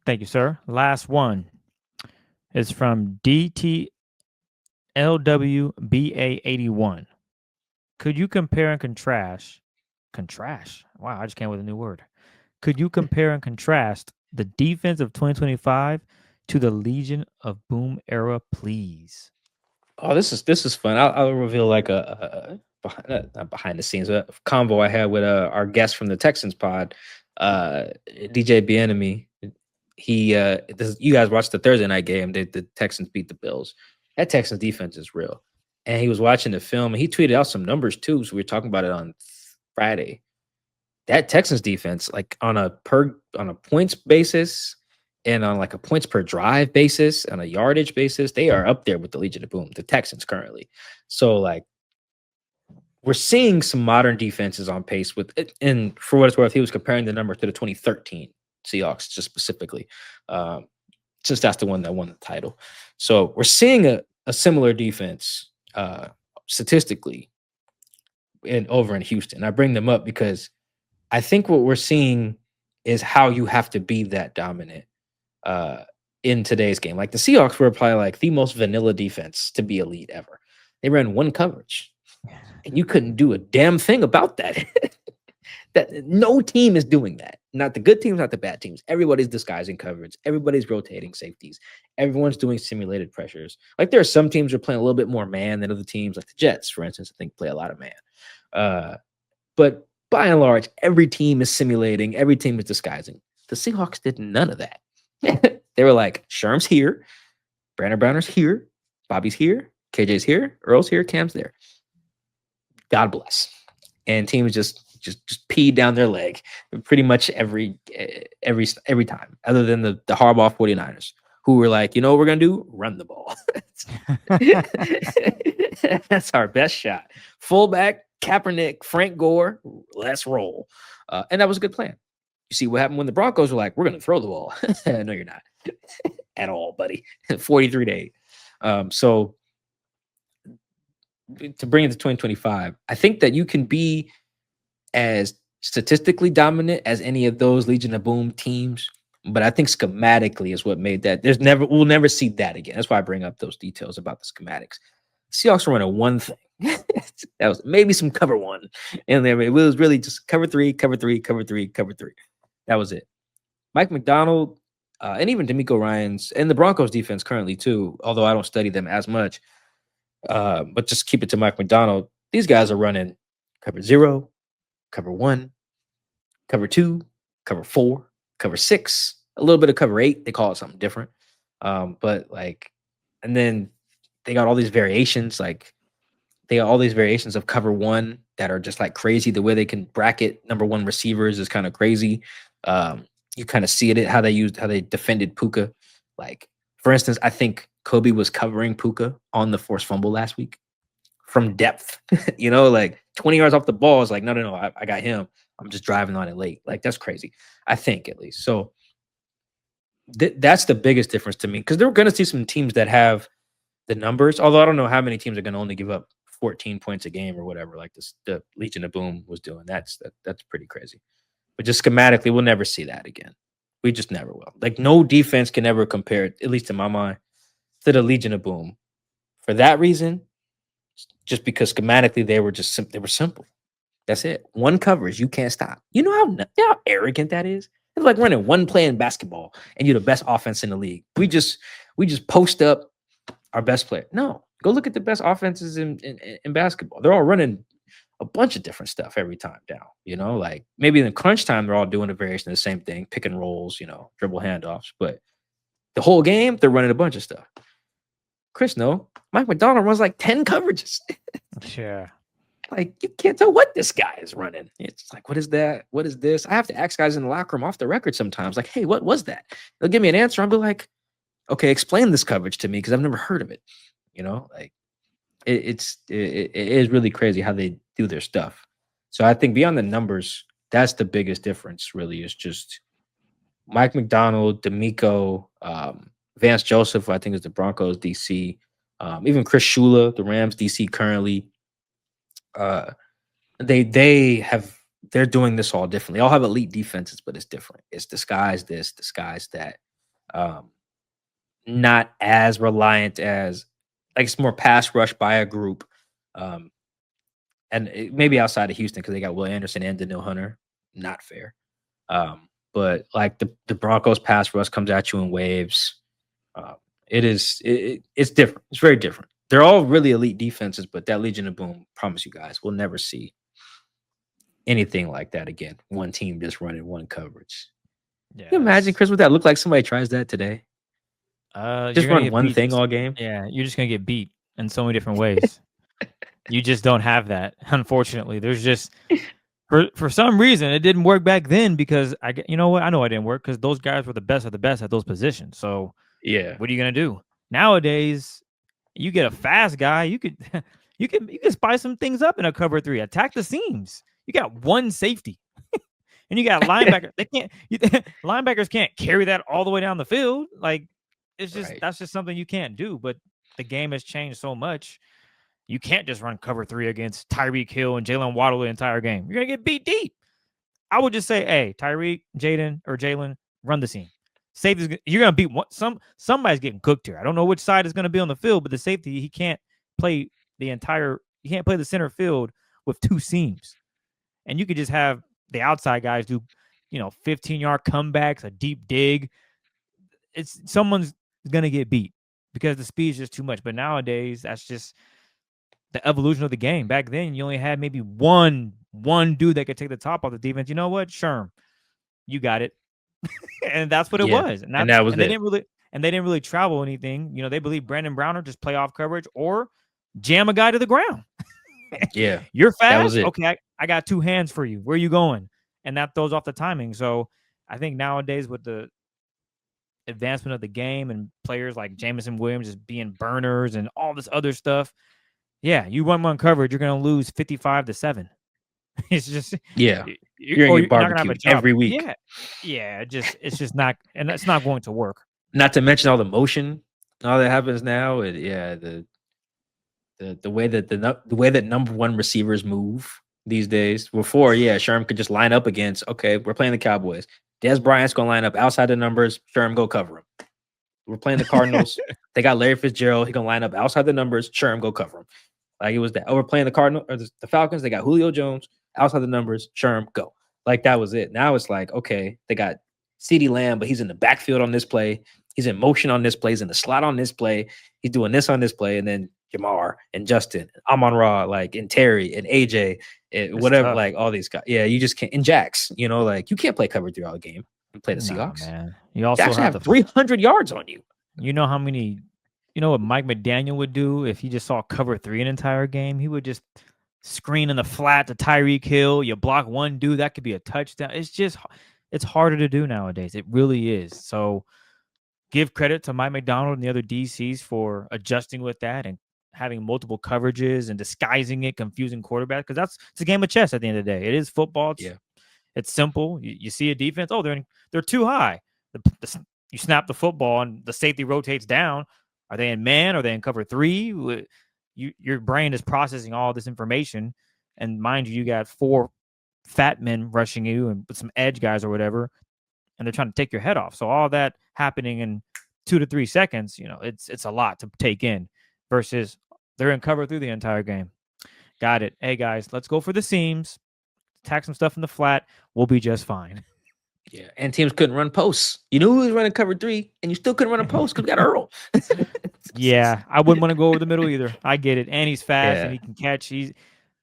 C: Thank you, sir. Last one is from DTLWBA81. Could you compare and contrast? Wow, I just came with a new word. Could you compare and contrast the defense of 2025 to the Legion of Boom era, please?
B: Oh, this is fun. I'll reveal like a not behind the scenes a convo I had with our guest from the Texans pod, DJ Bienemy. You guys watched the Thursday night game. The Texans beat the Bills. That Texans defense is real. And he was watching the film and he tweeted out some numbers too. So we were talking about it on Friday. That Texans defense, like on a points basis and on like a points per drive basis, on a yardage basis, they are up there with the Legion of Boom, the Texans currently. So like we're seeing some modern defenses on pace with it. And for what it's worth, he was comparing the number to the 2013 Seahawks, just specifically, since that's the one that won the title. So we're seeing a similar defense statistically over in Houston. I bring them up because I think what we're seeing is how you have to be that dominant in today's game. Like the Seahawks were probably like the most vanilla defense to be elite ever. They ran one coverage, and you couldn't do a damn thing about that. That no team is doing that. Not the good teams, not the bad teams. Everybody's disguising coverage. Everybody's rotating safeties. Everyone's doing simulated pressures. Like there are some teams who are playing a little bit more man than other teams, like the Jets, for instance, I think play a lot of man. But by and large, every team is simulating. Every team is disguising. The Seahawks did none of that. They were like, Sherm's here. Brandon Browner's here. Bobby's here. KJ's here. Earl's here. Cam's there. God bless. And teams just peed down their leg pretty much every time, other than the Harbaugh 49ers, who were like, you know what we're going to do? Run the ball. That's our best shot. Fullback, Kaepernick, Frank Gore, let's roll. And that was a good plan. You see what happened when the Broncos were like, we're going to throw the ball. No, you're not at all, buddy. 43-8. So to bring it to 2025, I think that you can be as statistically dominant as any of those Legion of Boom teams, but I think schematically is what made that. We'll never see that again. That's why I bring up those details about the schematics. Seahawks were running one thing. That was maybe some cover one, and then it was really just cover three. That was it. Mike McDonald and even D'Amico Ryans and the Broncos defense currently too, although I don't study them as much, but just keep it to Mike McDonald. These guys are running cover 0, cover 1, cover 2, cover 4, cover 6, a little bit of cover 8. They call it something different. But like, and then they got all these variations, like they got all these variations of cover 1 that are just like crazy. The way they can bracket number 1 receivers is kind of crazy. You kind of see it, how they defended Puka. Like, for instance, I think Kobe was covering Puka on the forced fumble last week from depth, like 20 yards off the ball is like, no, I got him. I'm just driving on it late. Like, that's crazy. I think at least. So that's the biggest difference to me, because they're going to see some teams that have the numbers, although I don't know how many teams are going to only give up 14 points a game or whatever, like the Legion of Boom was doing. That's pretty crazy. But just schematically, we'll never see that again. We just never will. Like, no defense can ever compare, at least in my mind, to the Legion of Boom. For that reason, just because schematically they were simple. That's it. One coverage, you can't stop. You know how arrogant that is? It's like running one play in basketball and you're the best offense in the league. We just post up our best player. No, Go look at the best offenses in basketball. They're all running a bunch of different stuff every time down. Like maybe in the crunch time, they're all doing a variation of the same thing, pick and rolls, dribble handoffs. But the whole game, they're running a bunch of stuff. Chris, no, Mike McDonald runs like 10 coverages.
C: Yeah.
B: Like, you can't tell what this guy is running. It's like, what is that? What is this? I have to ask guys in the locker room off the record sometimes, like, hey, what was that? They'll give me an answer. I'll be like, okay, explain this coverage to me because I've never heard of it. Like it is really crazy how they do their stuff. So I think beyond the numbers, that's the biggest difference, really, is just Mike McDonald, D'Amico, Vance Joseph, I think is the Broncos DC, even Chris Shula, the Rams DC currently. They're doing this all differently. They all have elite defenses, but it's different. It's disguised this, disguised that. Not as reliant as, like, it's more pass rush by a group. Maybe outside of Houston because they got Will Anderson and Daniil Hunter. Not fair. But like the Broncos pass rush comes at you in waves. It's different. It's very different. They're all really elite defenses, but that Legion of Boom, promise you guys, we'll never see anything like that again. One team just running one coverage. Yeah, can you imagine, Chris, what that look like? Somebody tries that today. Just run one thing all game.
C: Yeah, you're just gonna get beat in so many different ways. You just don't have that, unfortunately. There's just for some reason it didn't work back then because you know what? I know it didn't work because those guys were the best of the best at those positions. So
B: yeah,
C: what are you gonna do nowadays? You get a fast guy, you could spice some things up in a cover 3. Attack the seams. You got one safety, and you got linebacker. Linebackers can't carry that all the way down the field. Like it's just that's just something you can't do. But the game has changed so much. You can't just run cover 3 against Tyreek Hill and Jalen Waddle the entire game. You're gonna get beat deep. I would just say, hey, Tyreek, Jalen, run the seam. Safety, you're gonna beat somebody's getting cooked here. I don't know which side is gonna be on the field, but the safety, he can't play the center field with 2 seams. And you could just have the outside guys do, 15-yard comebacks, a deep dig. Someone's gonna get beat because the speed is just too much. But nowadays, that's just the evolution of the game. Back then, you only had maybe one dude that could take the top off the defense. You know what? Sherm, you got it. And that's what it was. And that was it. They didn't really travel anything. They believe Brandon Browner just play off coverage or jam a guy to the ground.
B: Yeah.
C: You're fast.
B: That was it.
C: Okay, I got 2 hands for you. Where are you going? And that throws off the timing. So I think nowadays with the advancement of the game and players like Jameson Williams just being burners and all this other stuff, yeah, you run one coverage, you're going to lose 55-7. It's just
B: you're going to get barbecued every week.
C: Yeah, it's just not, and it's not going to work.
B: Not to mention all the motion, all that happens now. The way that the way that number 1 receivers move these days. Before, Sherm could just line up against. Okay, we're playing the Cowboys. Des Bryant's going to line up outside the numbers. Sherm, go cover him. We're playing the Cardinals. They got Larry Fitzgerald. He going to line up outside the numbers. Sherm, go cover him. Like it was that. Oh, we're playing the Cardinals or the Falcons. They got Julio Jones outside the numbers. Sherm, go. Like that was it. Now it's like, okay, they got CeeDee Lamb, but he's in the backfield on this play. He's in motion on this play. He's in the slot on this play. He's doing this on this play. And then Jamar and Justin, Amon-Ra, like, and Terry and AJ, and whatever, tough. Like all these guys. Yeah, you just can't. And Jax, like you can't play cover 3 all game and play the Seahawks.
C: Man. You also
B: have 300 yards on you.
C: You know how many, what Mike McDaniel would do if he just saw cover 3 an entire game? He would just screen in the flat to Tyreek Hill. You block one dude, that could be a touchdown. It's harder to do nowadays. It really is. So give credit to Mike McDonald and the other DCs for adjusting with that and having multiple coverages and disguising it, confusing quarterbacks, because it's a game of chess at the end of the day. It is football. It's simple. You see a defense, they're too high. You snap the football and the safety rotates down. Are they in man? Are they in cover 3? Your brain is processing all this information, and mind you got 4 fat men rushing you and with some edge guys or whatever, and they're trying to take your head off. So all that happening in 2 to 3 seconds, it's a lot to take in. Versus they're in cover 3 the entire game. Got it. Hey guys, let's go for the seams. Attack some stuff in the flat. We'll be just fine.
B: Yeah, and teams couldn't run posts. You knew who was running cover 3, and you still couldn't run a post because we got Earl.
C: Yeah, I wouldn't want to go over the middle either. I get it. And he's fast and
B: Yeah.
C: he can catch.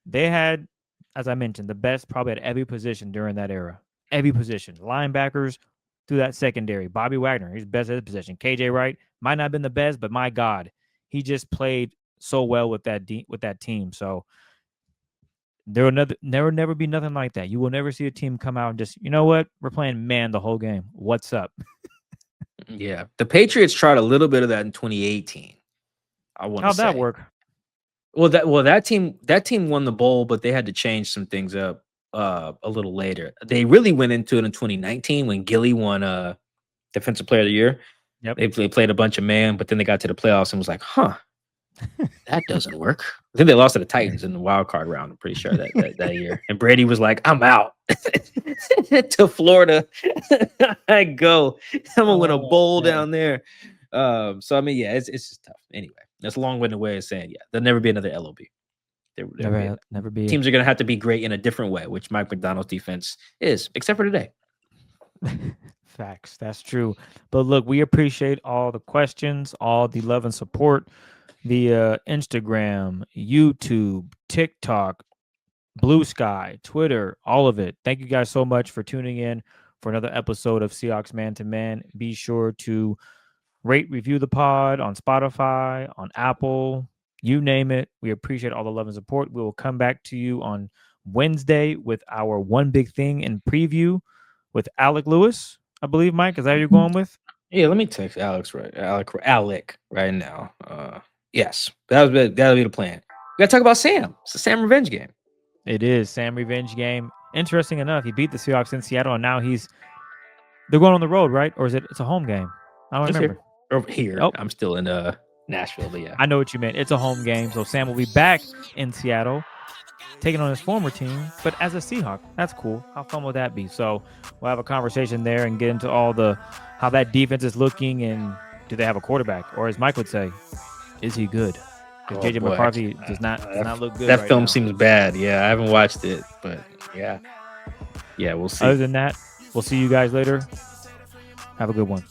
C: They had, as I mentioned, the best probably at every position during that era. Every position. Linebackers through that secondary. Bobby Wagner, he's best at his position. KJ Wright might not have been the best, but my God, he just played so well with that team. So there will never be nothing like that. You will never see a team come out and just, you know what? We're playing man the whole game. What's up?
B: Yeah. The Patriots tried a little bit of that in 2018. I want to
C: How'd that
B: say.
C: work?
B: Well, that team won the bowl, but they had to change some things up a little later. They really went into it in 2019 when Gilly won Defensive Player of the Year.
C: Yep.
B: They played a bunch of man, but then they got to the playoffs and was like, huh, that doesn't work. I think they lost to the Titans in the wild card round. I'm pretty sure that year. And Brady was like, I'm out to Florida. I go. I'm gonna win a bowl down there. So I mean, yeah, it's just tough. Anyway, that's a long-winded way of saying, yeah, there'll never be another LOB.
C: Never be.
B: Teams are gonna have to be great in a different way, which Mike McDonald's defense is, except for today.
C: Facts. That's true. But look, we appreciate all the questions, all the love and support via Instagram, YouTube, TikTok, Blue Sky, Twitter, all of it. Thank you guys so much for tuning in for another episode of Seahawks Man to Man. Be sure to rate, review the pod on Spotify, on Apple, you name it. We appreciate all the love and support. We will come back to you on Wednesday with our One Big Thing in preview with Alec Lewis. I believe, Mike, is that who you're going with?
B: Yeah, let me text Alec right now. Yes, that'll be the plan. We gotta talk about Sam. It's the Sam revenge game.
C: It is Sam revenge game. Interesting enough, he beat the Seahawks in Seattle, and now they're going on the road, right? Or is it's a home game? I don't remember.
B: Over here.
C: Oh.
B: I'm still in Nashville, but yeah.
C: I know what you meant. It's a home game, so Sam will be back in Seattle, taking on his former team, but as a Seahawk. That's cool. How fun would that be? So we'll have a conversation there and get into all how that defense is looking, and do they have a quarterback? Or as Mike would say, is he good? Because JJ McCarthy does not look good.
B: That
C: right
B: film
C: now.
B: seems bad. Yeah, I haven't watched it, but yeah, we'll see.
C: Other than that, we'll see you guys later. Have a good one.